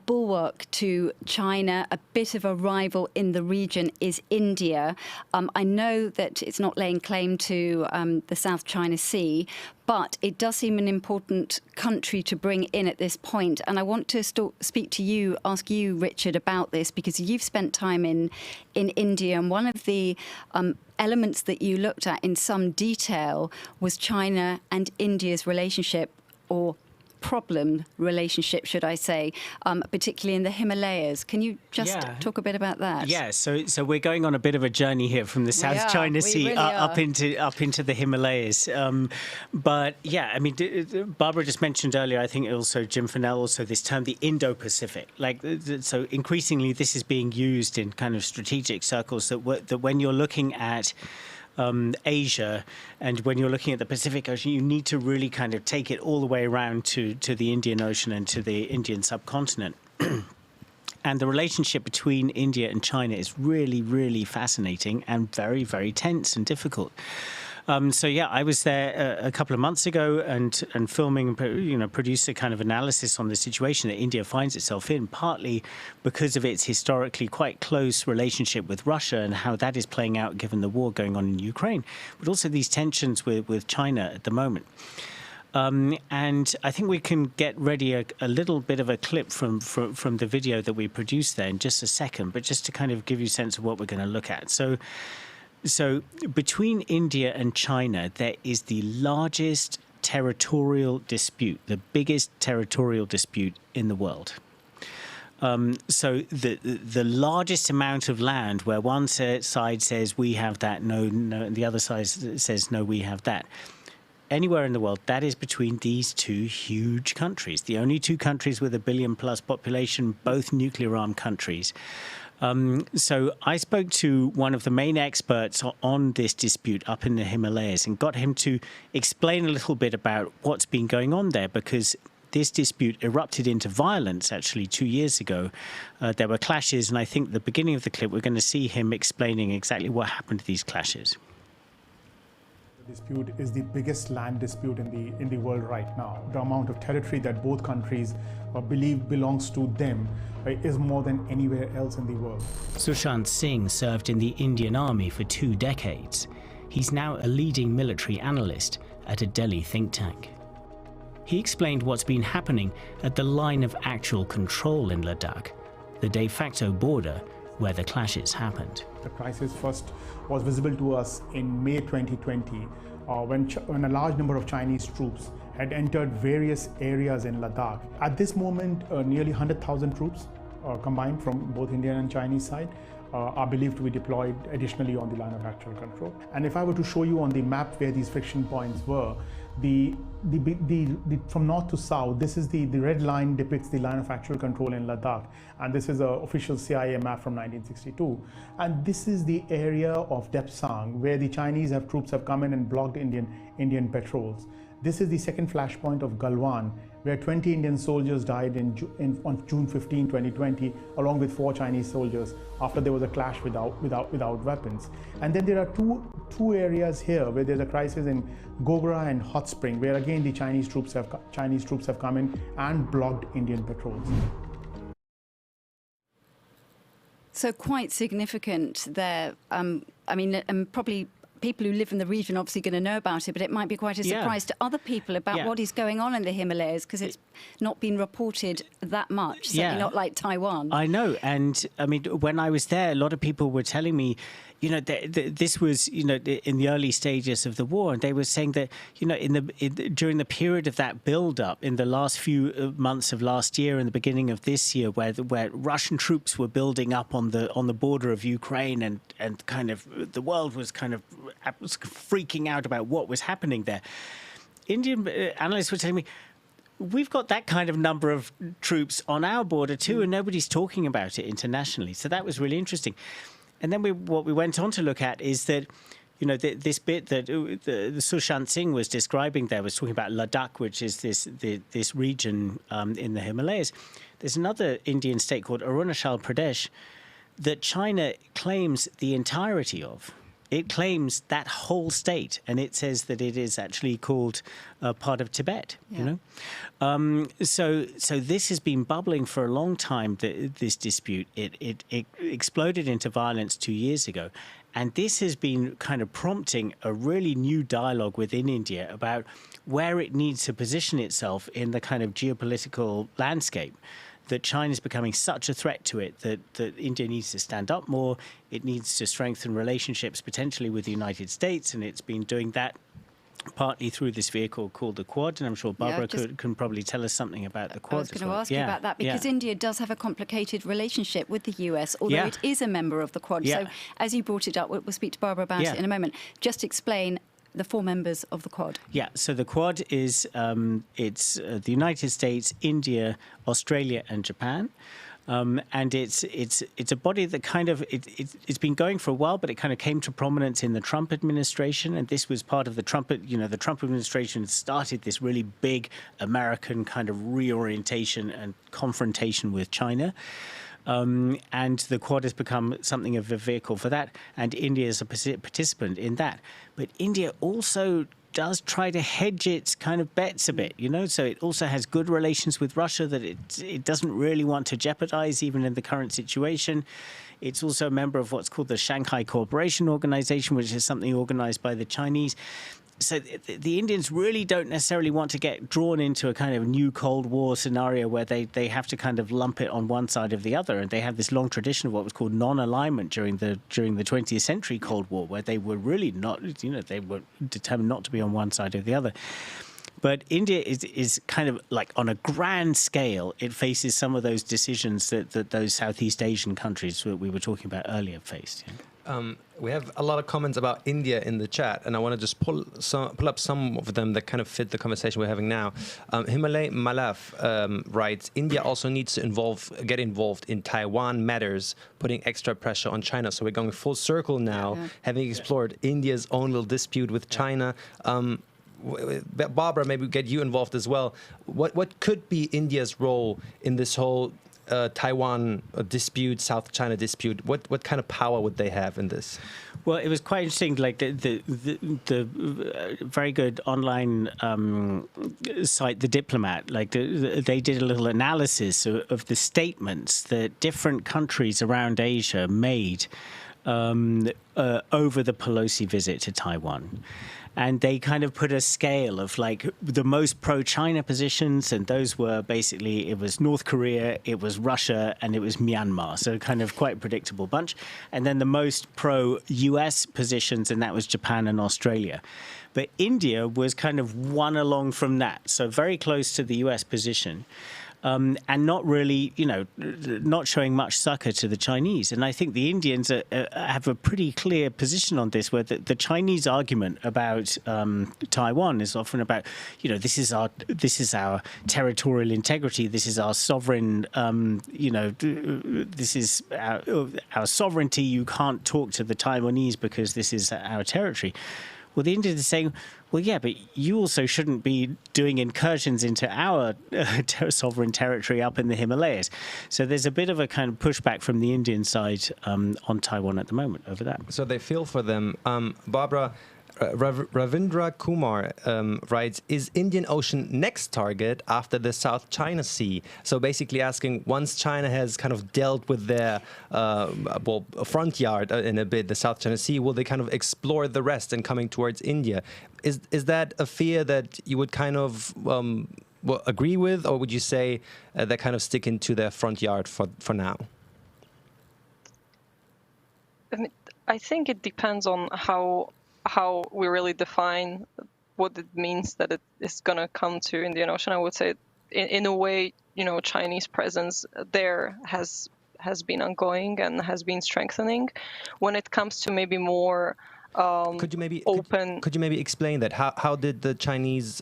bulwark to China, a bit of a rival in the region, is India. I know that it's not laying claim to the South China Sea, but it does seem an important country to bring in at this point. And I want to speak to you, ask you, Richard, about this, because you've spent time in India, and one of the elements that you looked at in some detail was China and India's relationship, or problem relationship, should I say, particularly in the Himalayas. Can you just talk a bit about that? Yeah, so we're going on a bit of a journey here from the South China Sea really up into the Himalayas. But yeah, I mean, Barbara just mentioned earlier, I think also Jim Fennell, also this term, the Indo-Pacific. So increasingly this is being used in kind of strategic circles, that when you're looking at Asia, and when you're looking at the Pacific Ocean, you need to really kind of take it all the way around to the Indian Ocean and to the Indian subcontinent. And the relationship between India and China is really, really fascinating and very, very tense and difficult. So yeah, I was there a couple of months ago and filming, produced a kind of analysis on the situation that India finds itself in, partly because of its historically quite close relationship with Russia and how that is playing out given the war going on in Ukraine, but also these tensions with China at the moment. And I think we can get ready a little bit of a clip from the video that we produced there in just a second, but just to kind of give you a sense of what we're going to look at. So between India and China, there is the largest territorial dispute, the biggest territorial dispute in the world. So the largest amount of land where one side says we have that, no, and the other side says no, we have that. Anywhere in the world, that is between these two huge countries, the only two countries with a billion-plus population, both nuclear-armed countries. So I spoke to one of the main experts on this dispute up in the Himalayas and got him to explain a little bit about what's been going on there, because this dispute erupted into violence actually 2 years ago. There were clashes, and I think at the beginning of the clip we're going to see him explaining exactly what happened to these clashes. The dispute is the biggest land dispute in the world right now. The amount of territory that both countries believe belongs to them is more than anywhere else in the world. Sushant Singh served in the Indian Army for 2 decades. He's now a leading military analyst at a Delhi think tank. he explained what's been happening at the line of actual control in Ladakh, the de facto border where the clashes happened. The crisis first was visible to us in May 2020, when a large number of Chinese troops had entered various areas in Ladakh. At this moment, nearly 100,000 troops combined from both Indian and Chinese side are believed to be deployed additionally on the line of actual control. And if I were to show you on the map where these friction points were, from north to south, this is the red line depicts the line of actual control in Ladakh, and this is an official CIA map from 1962. And this is the area of Depsang where the Chinese troops have come in and blocked Indian patrols. This is the second flashpoint of Galwan, where 20 Indian soldiers died on June 15, 2020, along with 4 Chinese soldiers after there was a clash without weapons. And then there are two areas here where there's a crisis in Gogra and Hot Spring, where again the Chinese troops have come in and blocked Indian patrols. So quite significant there. I mean, probably people who live in the region are obviously going to know about it, but it might be quite a surprise to other people about what is going on in the Himalayas, because it's not been reported that much, certainly not like Taiwan. I know. And I mean, when I was there, a lot of people were telling me, you know, this was, you know, in the early stages of the war, and they were saying that, you know, during the period of that build-up, in the last few months of last year and the beginning of this year, where Russian troops were building up on the border of Ukraine, and kind of the world was kind of freaking out about what was happening there. Indian analysts were telling me, we've got that kind of number of troops on our border too, and nobody's talking about it internationally. So that was really interesting. And then what we went on to look at is that, you know, this bit that the Sushant Singh was describing there was talking about Ladakh, which is this region in the Himalayas. There's another Indian state called Arunachal Pradesh that China claims the entirety of. It claims that whole state, and it says that it is actually called part of Tibet. You know, so this has been bubbling for a long time. This dispute it exploded into violence 2 years ago, and this has been kind of prompting a really new dialogue within India about where it needs to position itself in the kind of geopolitical landscape. That China is becoming such a threat to it that India needs to stand up more. It needs to strengthen relationships potentially with the United States, and it's been doing that partly through this vehicle called the Quad. And I'm sure Barbara can probably tell us something about the Quad. I was going to ask you about that, because India does have a complicated relationship with the US, although it is a member of the Quad. So as you brought it up, we'll speak to Barbara about it in a moment. Just explain the 4 members of the Quad. Yeah, so the Quad is it's the United States, India, Australia, and Japan. And it's a body that kind of it's been going for a while, but it kind of came to prominence in the Trump administration, and this was part of the Trump. You know, the Trump administration started this really big American kind of reorientation and confrontation with China. And the Quad has become something of a vehicle for that, and India is a participant in that. But India also does try to hedge its kind of bets a bit, you know, so it also has good relations with Russia that it doesn't really want to jeopardize even in the current situation. It's also a member of what's called the Shanghai Cooperation Organization, which is something organized by the Chinese. So the Indians really don't necessarily want to get drawn into a kind of new Cold War scenario where they have to kind of lump it on one side or the other. And they have this long tradition of what was called non-alignment during the 20th century Cold War, where they were really not, you know, they were determined not to be on one side or the other. But India is kind of like on a grand scale, it faces some of those decisions that those Southeast Asian countries that we were talking about earlier faced. Yeah. We have a lot of comments about India in the chat, and I want to just pull up some of them that kind of fit the conversation we're having now. Himalay Malaf writes, India also needs to get involved in Taiwan matters, putting extra pressure on China. So we're going full circle now, having explored India's own little dispute with China. Barbara, maybe we get you involved as well. What could be India's role in this whole Taiwan dispute, South China dispute? What kind of power would they have in this? Well, it was quite interesting. Like the very good online site, The Diplomat. Like they did a little analysis of the statements that different countries around Asia made over the Pelosi visit to Taiwan. And they kind of put a scale of like the most pro-China positions, and those were basically, it was North Korea, it was Russia, and it was Myanmar. So kind of quite predictable bunch. And then the most pro-US positions, and that was Japan and Australia. But India was kind of one along from that, so very close to the US position. And not really, not showing much succor to the Chinese. And I think the Indians have a pretty clear position on this, where the Chinese argument about Taiwan is often about, this is our territorial integrity, this is our sovereign, this is our sovereignty. You can't talk to the Taiwanese because this is our territory. Well, the Indians are saying, well, yeah, but you also shouldn't be doing incursions into our sovereign territory up in the Himalayas. So there's a bit of a kind of pushback from the Indian side on Taiwan at the moment over that. So they feel for them. Barbara, Ravindra Kumar writes, is Indian Ocean next target after the South China Sea? So basically asking, once China has kind of dealt with their front yard in a bit, the South China Sea, will they kind of explore the rest and coming towards India? Is that a fear that you would kind of agree with, or would you say they're kind of sticking to their front yard for now? I think it depends on how we really define what it means that it is going to come to Indian Ocean. I would say, in a way, Chinese presence there has been ongoing and has been strengthening. When it comes to maybe more could you maybe explain that? How did the Chinese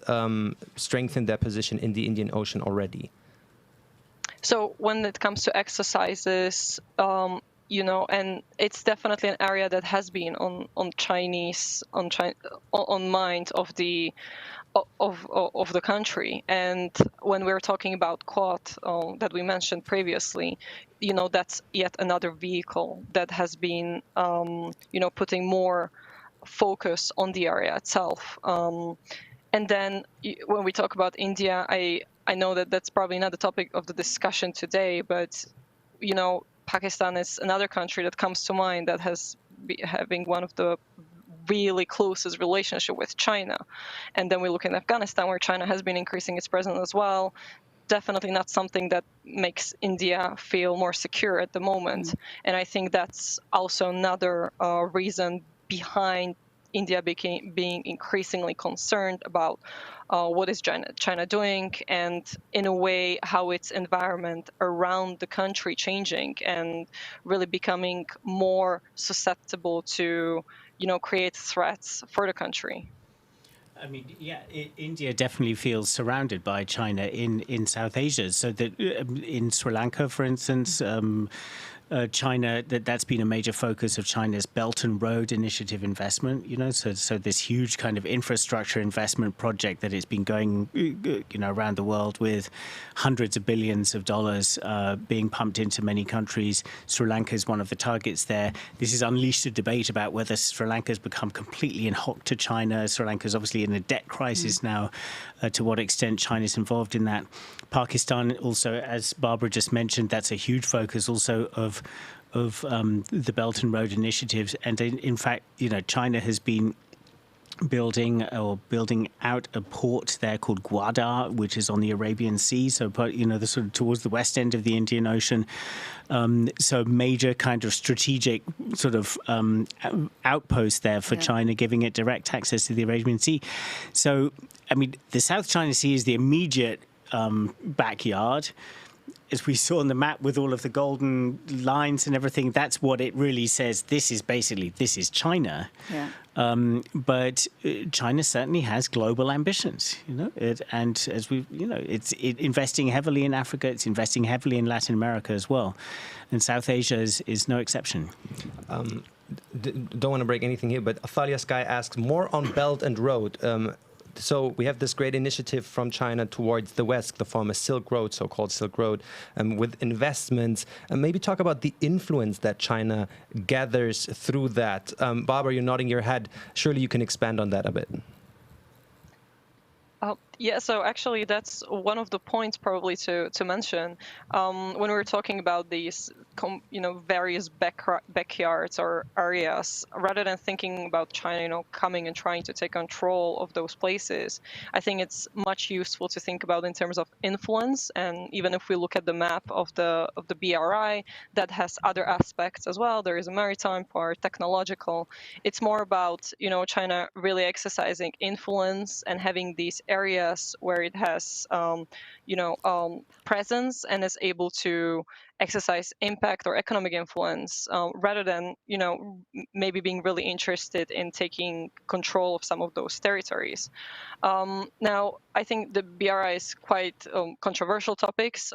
strengthen their position in the Indian Ocean already? So when it comes to exercises, and it's definitely an area that has been on mind of the country. And when we're talking about Quad that we mentioned previously, that's yet another vehicle that has been putting more focus on the area itself. And then when we talk about India, I know that that's probably not the topic of the discussion today, but Pakistan is another country that comes to mind that has having one of the really closest relationship with China. And then we look in Afghanistan, where China has been increasing its presence as well. Definitely not something that makes India feel more secure at the moment. And I think that's also another reason behind India being increasingly concerned about what is China doing, and in a way how its environment around the country changing and really becoming more susceptible to create threats for the country. I mean, yeah, India definitely feels surrounded by China in South Asia. So that in Sri Lanka, for instance, China, that's been a major focus of China's Belt and Road Initiative investment, so this huge kind of infrastructure investment project that has been going, around the world with hundreds of billions of dollars being pumped into many countries. Sri Lanka is one of the targets there. This has unleashed a debate about whether Sri Lanka has become completely in hock to China. Sri Lanka is obviously in a debt crisis now. To what extent China is involved in that. Pakistan also, as Barbara just mentioned, that's a huge focus also of the Belt and Road initiatives. And in fact, China has been building out a port there called Gwadar, which is on the Arabian Sea, so the sort of towards the west end of the Indian Ocean. So major kind of strategic sort of outpost there for China, giving it direct access to the Arabian Sea. So, I mean, the South China Sea is the immediate backyard. As we saw on the map with all of the golden lines and everything, that's what it really says. This is China. Yeah. But China certainly has global ambitions, and as it's investing heavily in Africa, it's investing heavily in Latin America as well, and South Asia is no exception. Don't want to break anything here, but Athalia Sky asks more on Belt and Road. So we have this great initiative from China towards the West, the former Silk Road, so-called Silk Road, with investments. And maybe talk about the influence that China gathers through that. Barbara, you're nodding your head. Surely you can expand on that a bit. Yeah, so actually that's one of the points probably to mention when we were talking about these, various backyards or areas. Rather than thinking about China, coming and trying to take control of those places, I think it's much useful to think about in terms of influence. And even if we look at the map of the BRI, that has other aspects as well. There is a maritime part, technological. It's more about China really exercising influence and having these areas where it has presence and is able to exercise impact or economic influence rather than maybe being really interested in taking control of some of those territories. Now, I think the BRI is quite controversial topics.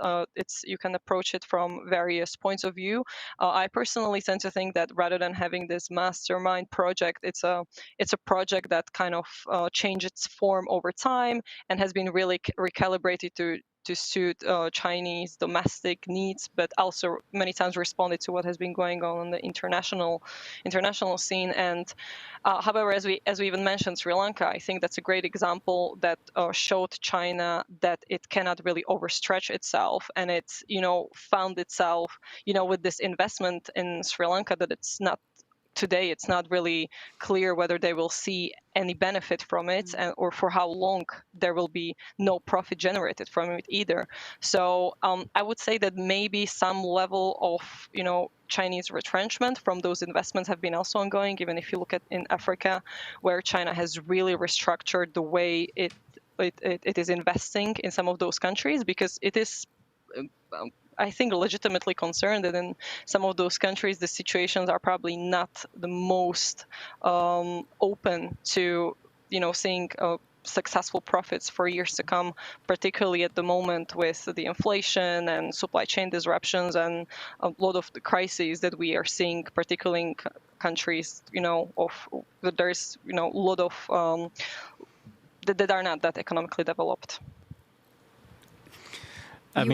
You can approach it from various points of view. I personally tend to think that rather than having this mastermind project, it's a project that kind of changed its form over time and has been really recalibrated to suit Chinese domestic needs, but also many times responded to what has been going on the international scene. And however, as we even mentioned Sri Lanka, I think that's a great example that showed China that it cannot really overstretch itself, and it's found itself with this investment in Sri Lanka that it's not. Today, it's not really clear whether they will see any benefit from it or for how long there will be no profit generated from it either. So I would say that maybe some level of, Chinese retrenchment from those investments have been also ongoing, even if you look at in Africa, where China has really restructured the way it is investing in some of those countries, because it is I think legitimately concerned that in some of those countries the situations are probably not the most open to seeing successful profits for years to come, particularly at the moment with the inflation and supply chain disruptions and a lot of the crises that we are seeing, particularly in countries there's a lot of that are not that economically developed. I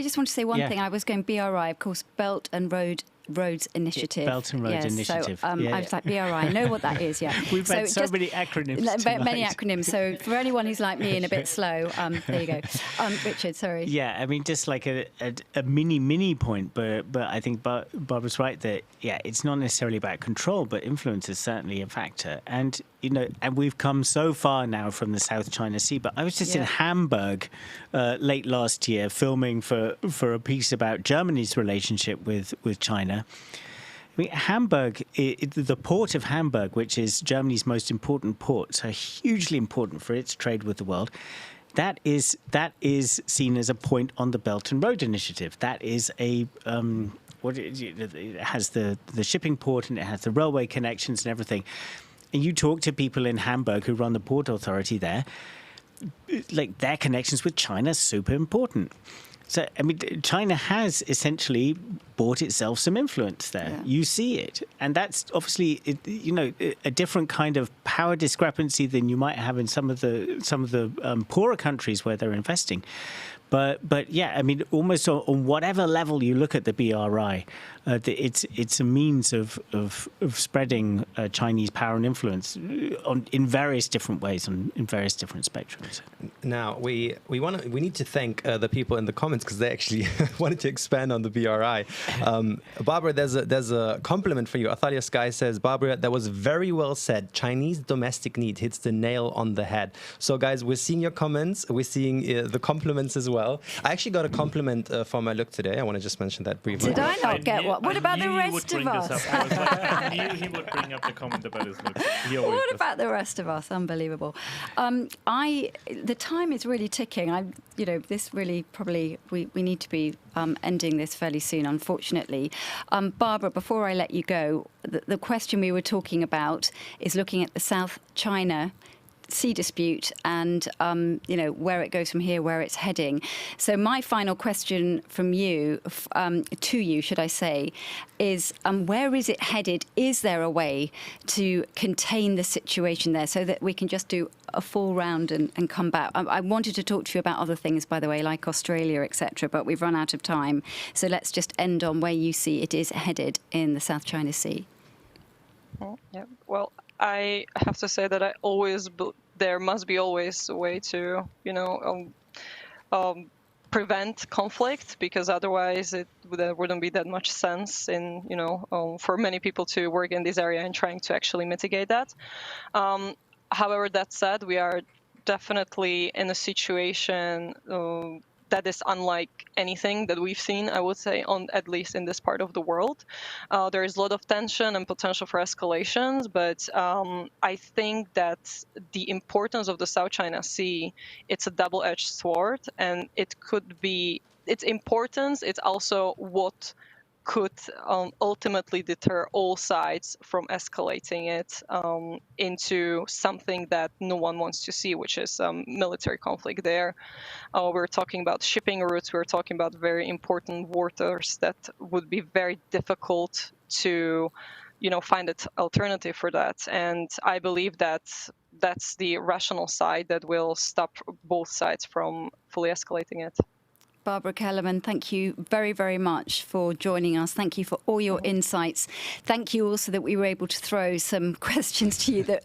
just want to say one thing. I was going BRI, of course, Belt and Roads Initiative. Belt and Road Initiative. So I was like, BRI, I know what that is, yeah. We've had so many acronyms tonight. Many acronyms. So for anyone who's like me and a bit slow, there you go. Richard, sorry. Yeah, I mean, just like a mini point, but I think Barbara's right that, it's not necessarily about control, but influence is certainly a factor. And, and we've come so far now from the South China Sea, but I was just in Hamburg late last year filming for a piece about Germany's relationship with China. I mean, Hamburg, the port of Hamburg, which is Germany's most important port, so hugely important for its trade with the world, that is seen as a point on the Belt and Road Initiative. That is it has the shipping port and it has the railway connections and everything. And you talk to people in Hamburg who run the port authority there, like their connections with China are super important. So, I mean, China has essentially bought itself some influence there. Yeah. You see it. And that's obviously, a different kind of power discrepancy than you might have in some of the poorer countries where they're investing. But yeah, I mean, almost on whatever level you look at the BRI, it's a means of spreading Chinese power and influence in various different ways and in various different spectrums. Now we need to thank the people in the comments because they actually wanted to expand on the BRI. Barbara, there's a compliment for you. Athalia Sky says, Barbara, that was very well said. Chinese domestic need hits the nail on the head. So guys, we're seeing your comments. We're seeing the compliments as well. I actually got a compliment for my look today. I want to just mention that briefly. Did I not get one? What about the rest of us? I knew he would bring up the comment about his look. What about the rest of us? Unbelievable. The time is really ticking. This really probably we need to be ending this fairly soon, unfortunately. Barbara, before I let you go, the question we were talking about is looking at the South China Sea dispute and where it goes from here, where it's heading. So my final question from you, to you, should I say, is where is it headed? Is there a way to contain the situation there so that we can just do a full round and come back? I wanted to talk to you about other things, by the way, like Australia, etc., but we've run out of time. So let's just end on where you see it is headed in the South China Sea. Yeah. Well, I have to say that I always there must be always a way to, prevent conflict, because otherwise there wouldn't be that much sense in, for many people to work in this area and trying to actually mitigate that. However, that said, we are definitely in a situation that is unlike anything that we've seen, I would say, at least in this part of the world. There is a lot of tension and potential for escalations, but I think that the importance of the South China Sea, it's a double-edged sword, and it could be its importance. It's also what could ultimately deter all sides from escalating it into something that no one wants to see, which is military conflict there. We're talking about shipping routes. We're talking about very important waters that would be very difficult to, find an alternative for that. And I believe that that's the rational side that will stop both sides from fully escalating it. Barbara Kellerman, thank you very, very much for joining us. Thank you for all your insights. Thank you also that we were able to throw some questions to you that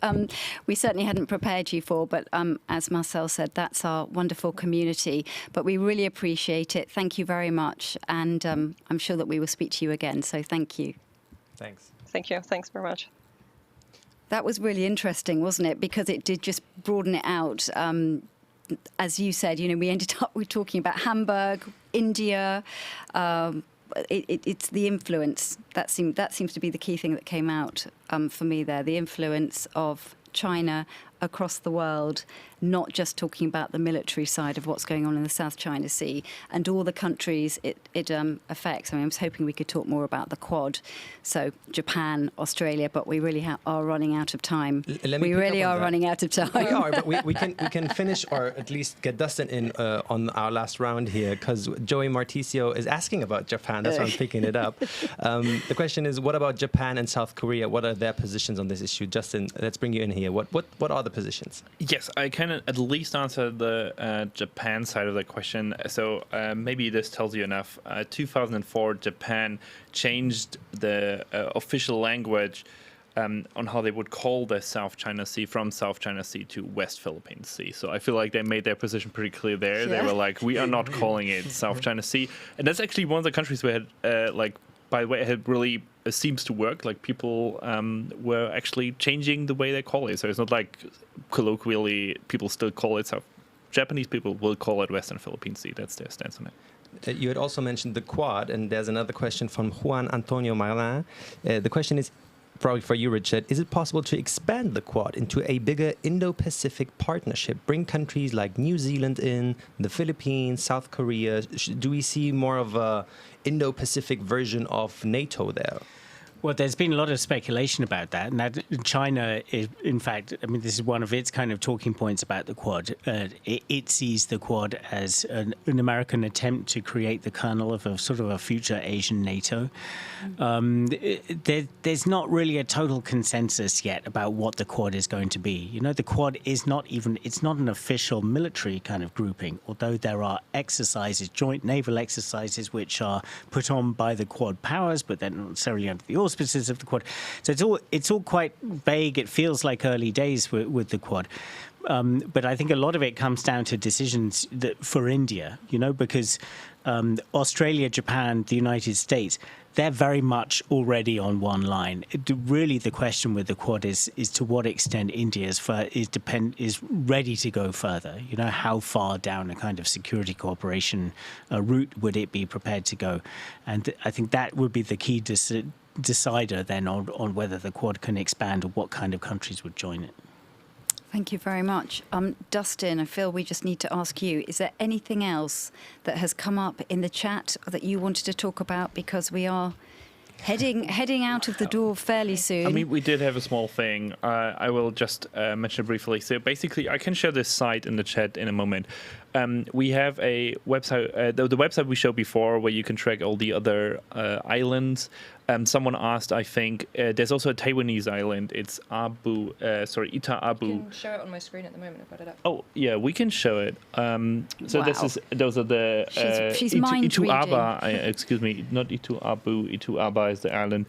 we certainly hadn't prepared you for. But as Marcel said, that's our wonderful community. But we really appreciate it. Thank you very much. And I'm sure that we will speak to you again. So thank you. Thanks. Thank you. Thanks very much. That was really interesting, wasn't it? Because it did just broaden it out. As you said, we ended up talking about Hamburg, India. It's the influence that seems to be the key thing that came out for me there. The influence of China across the world, not just talking about the military side of what's going on in the South China Sea and all the countries it affects. I mean, I was hoping we could talk more about the Quad, so Japan, Australia, but we really are running out of time. We really are running out of time. We are, but we can finish, or at least get Dustin in on our last round here, because Joey Martisio is asking about Japan. That's why I'm picking it up. The question is, what about Japan and South Korea? What are their positions on this issue? Justin, let's bring you in here. What are the positions? Yes, I can at least answer the Japan side of the question. So maybe this tells you enough. 2004, Japan changed the official language on how they would call the South China Sea from South China Sea to West Philippine Sea. So I feel like they made their position pretty clear there. Yeah. They were like, we are not calling it South China Sea. And that's actually one of the countries where by the way, it really seems to work. Like people were actually changing the way they call it. So it's not like colloquially people still call it South. Japanese people will call it Western Philippine Sea. That's their stance on it. You had also mentioned the Quad, and there's another question from Juan Antonio Marin. The question is probably for you, Richard. Is it possible to expand the Quad into a bigger Indo-Pacific partnership? Bring countries like New Zealand in, the Philippines, South Korea. Do we see more of a Indo-Pacific version of NATO there? Well, there's been a lot of speculation about that, and that China is, in fact, I mean, this is one of its kind of talking points about the Quad. It sees the Quad as an American attempt to create the kernel of a sort of a future Asian NATO. There's not really a total consensus yet about what the Quad is going to be. The Quad is it's not an official military kind of grouping, although there are exercises, joint naval exercises, which are put on by the Quad powers, but they're not necessarily under the auspices of the Quad. So it's all quite vague. It feels like early days with the Quad. But I think a lot of it comes down to decisions for India, because Australia, Japan, the United States, they're very much already on one line. Really, the question with the Quad is to what extent India is ready to go further. How far down a kind of security cooperation route would it be prepared to go? And I think that would be the key decider then on whether the Quad can expand or what kind of countries would join it. Thank you very much. Dustin, I feel we just need to ask you, is there anything else that has come up in the chat that you wanted to talk about? Because we are heading out of the door fairly soon. I mean, we did have a small thing. I will just mention it briefly. So basically, I can share this site in the chat in a moment. We have a website, the website we showed before, where you can track all the other islands. Someone asked, I think, there's also a Taiwanese island. It's Ita Abu. You can show it on my screen at the moment. I've got it up. Oh, yeah, we can show it. So wow. Those are the... She's mind Itu reading. Aba, excuse me, not Itu Abu. Itu Aba is the island.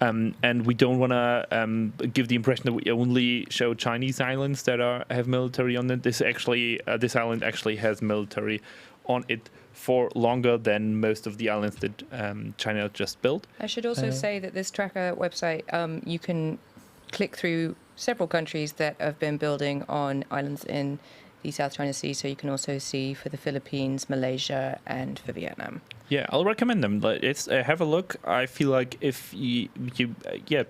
And we don't want to give the impression that we only show Chinese islands that have military on it. This island actually has military on it for longer than most of the islands that China just built. I should also say that this tracker website, you can click through several countries that have been building on islands in the South China Sea, so you can also see for the Philippines, Malaysia, and for Vietnam. Yeah, I'll recommend them. It's have a look. I feel like if you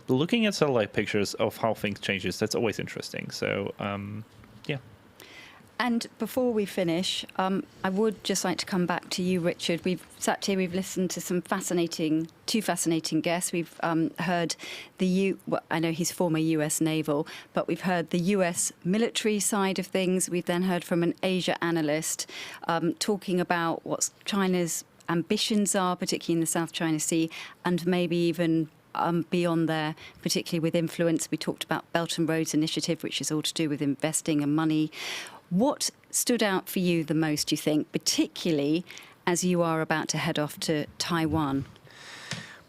looking at satellite pictures of how things changes, that's always interesting. So, yeah. And before we finish, I would just like to come back to you, Richard. We've sat here, we've listened to two fascinating guests. We've heard I know he's former US naval, but we've heard the US military side of things. We've then heard from an Asia analyst talking about what China's ambitions are, particularly in the South China Sea, and maybe even beyond there, particularly with influence. We talked about Belt and Roads Initiative, which is all to do with investing and money. What stood out for you the most, do you think, particularly as you are about to head off to Taiwan?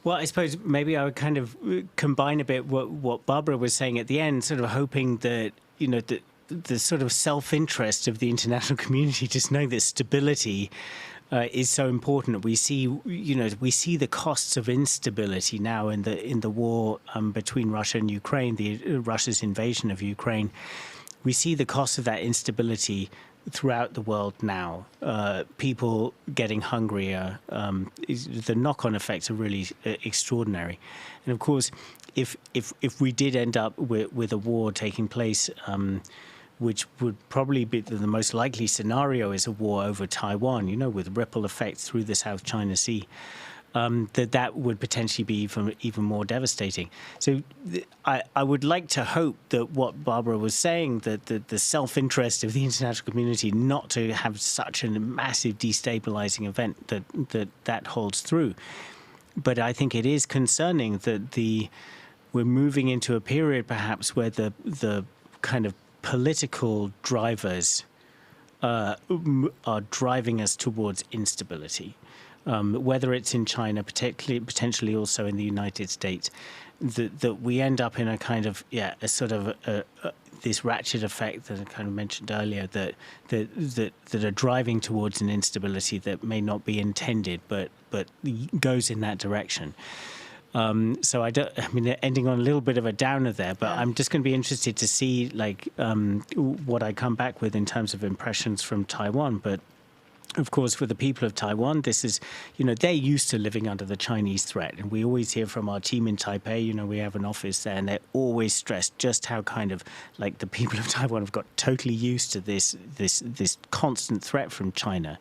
Well, I suppose maybe I would kind of combine a bit what Barbara was saying at the end, sort of hoping that, the sort of self-interest of the international community, just knowing that stability is so important. We see the costs of instability now in the war between Russia and Ukraine, Russia's invasion of Ukraine. We see the cost of that instability throughout the world now. People getting hungrier. The knock-on effects are really extraordinary. And of course, if we did end up with a war taking place, which would probably be the most likely scenario is a war over Taiwan, with ripple effects through the South China Sea. That would potentially be even more devastating. So I would like to hope that what Barbara was saying, that the self-interest of the international community not to have such a massive destabilizing event, that holds through. But I think it is concerning that we're moving into a period perhaps where the kind of political drivers are driving us towards instability. Whether it's in China, potentially also in the United States, that we end up in a kind of a sort of this ratchet effect that I kind of mentioned earlier, that are driving towards an instability that may not be intended, but goes in that direction. So ending on a little bit of a downer there, but I'm just going to be interested to see what I come back with in terms of impressions from Taiwan, but. Of course, for the people of Taiwan, this is, they're used to living under the Chinese threat. And we always hear from our team in Taipei, we have an office there, and they're always stressed just how kind of the people of Taiwan have got totally used to this constant threat from China.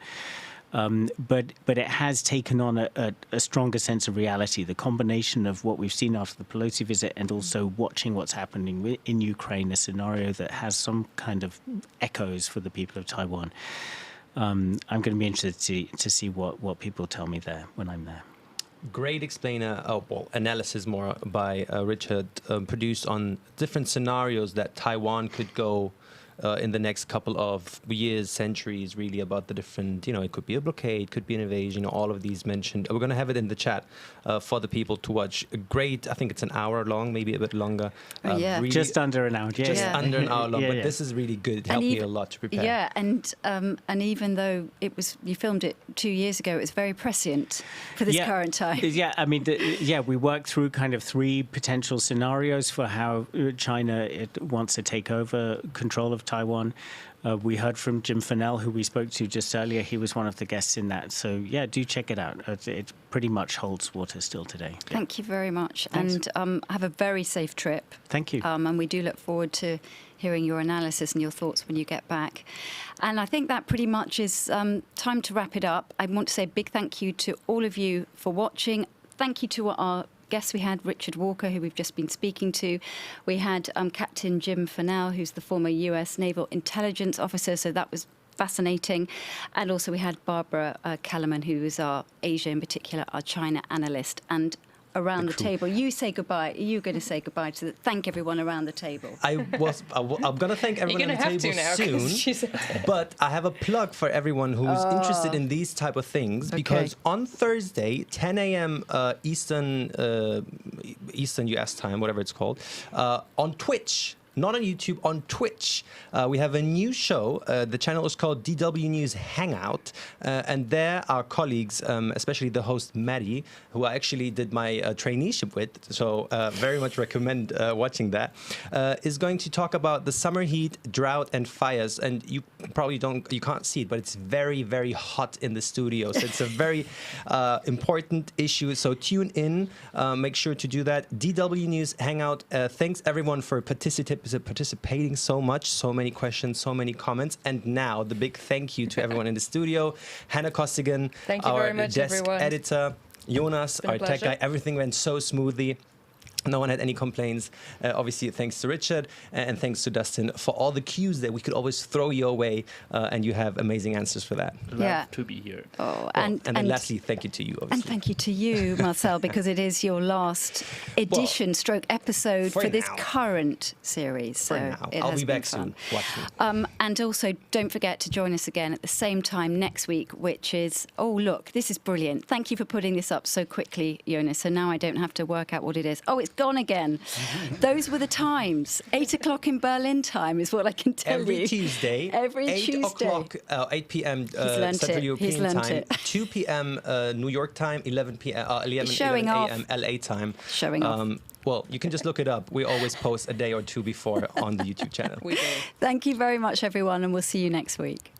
But it has taken on a stronger sense of reality. The combination of what we've seen after the Pelosi visit and also watching what's happening in Ukraine, a scenario that has some kind of echoes for the people of Taiwan. I'm going to be interested to see what people tell me there when I'm there. Great analysis more by Richard, produced on different scenarios that Taiwan could go in the next couple of years, centuries, really, about the different, it could be a blockade, could be an invasion, all of these mentioned. We're going to have it in the chat for the people to watch. Great, I think it's an hour long, maybe a bit longer. Really, just under an hour. Under an hour long, but this is really good. It helped me a lot to prepare. Yeah, and even though you filmed it 2 years ago, it's very prescient for this current time. Yeah, I mean, we worked through kind of 3 potential scenarios for how China wants to take over control of Taiwan. We heard from Jim Fennell, who we spoke to just earlier. He was one of the guests in that. So, do check it out. It pretty much holds water still today. Thank you very much. Thanks. And have a very safe trip. Thank you. And we do look forward to hearing your analysis and your thoughts when you get back. And I think that pretty much is time to wrap it up. I want to say a big thank you to all of you for watching. Thank you to our guests. We had Richard Walker, who we've just been speaking to. We had Captain Jim Fennell, who's the former US Naval Intelligence Officer, so that was fascinating. And also we had Barbara Kellerman, who is our Asia, in particular, our China analyst. And around the table. You say goodbye. You're going to say goodbye to thank everyone around the table. I'm going to thank everyone on the table soon. But I have a plug for everyone who's interested in these type of things, because on Thursday, 10 a.m. Eastern US time, whatever it's called, on Twitch. Not on YouTube, on Twitch. We have a new show. The channel is called DW News Hangout. And there our colleagues, especially the host Maddie, who I actually did my traineeship with, so very much recommend watching that, is going to talk about the summer heat, drought, and fires. And you probably you can't see it, but it's very, very hot in the studio. So it's a very important issue. So tune in. Make sure to do that. DW News Hangout. Thanks everyone for participating so much, so many questions, so many comments. And now the big thank you to everyone in the studio. Hannah Costigan, our desk editor, Jonas, our tech guy. Everything went so smoothly. No one had any complaints. Obviously, thanks to Richard and thanks to Dustin for all the cues that we could always throw your way, and you have amazing answers for that. Love to be here. And then lastly, thank you to you, obviously. And thank you to you, Marcel, because it is your last edition stroke episode for this current series. So I'll be back soon. Watch me. And also, don't forget to join us again at the same time next week, which is, look, this is brilliant. Thank you for putting this up so quickly, Jonas. So now I don't have to work out what it is. Oh, it's gone again. Those were the times. 8 o'clock in Berlin time is what I can tell you. Every Tuesday. 8 p.m. Central European time. 2 p.m. New York time. 11 a.m. LA time. Showing off. Well, you can just look it up. We always post a day or two before on the YouTube channel. Thank you very much, everyone, and we'll see you next week.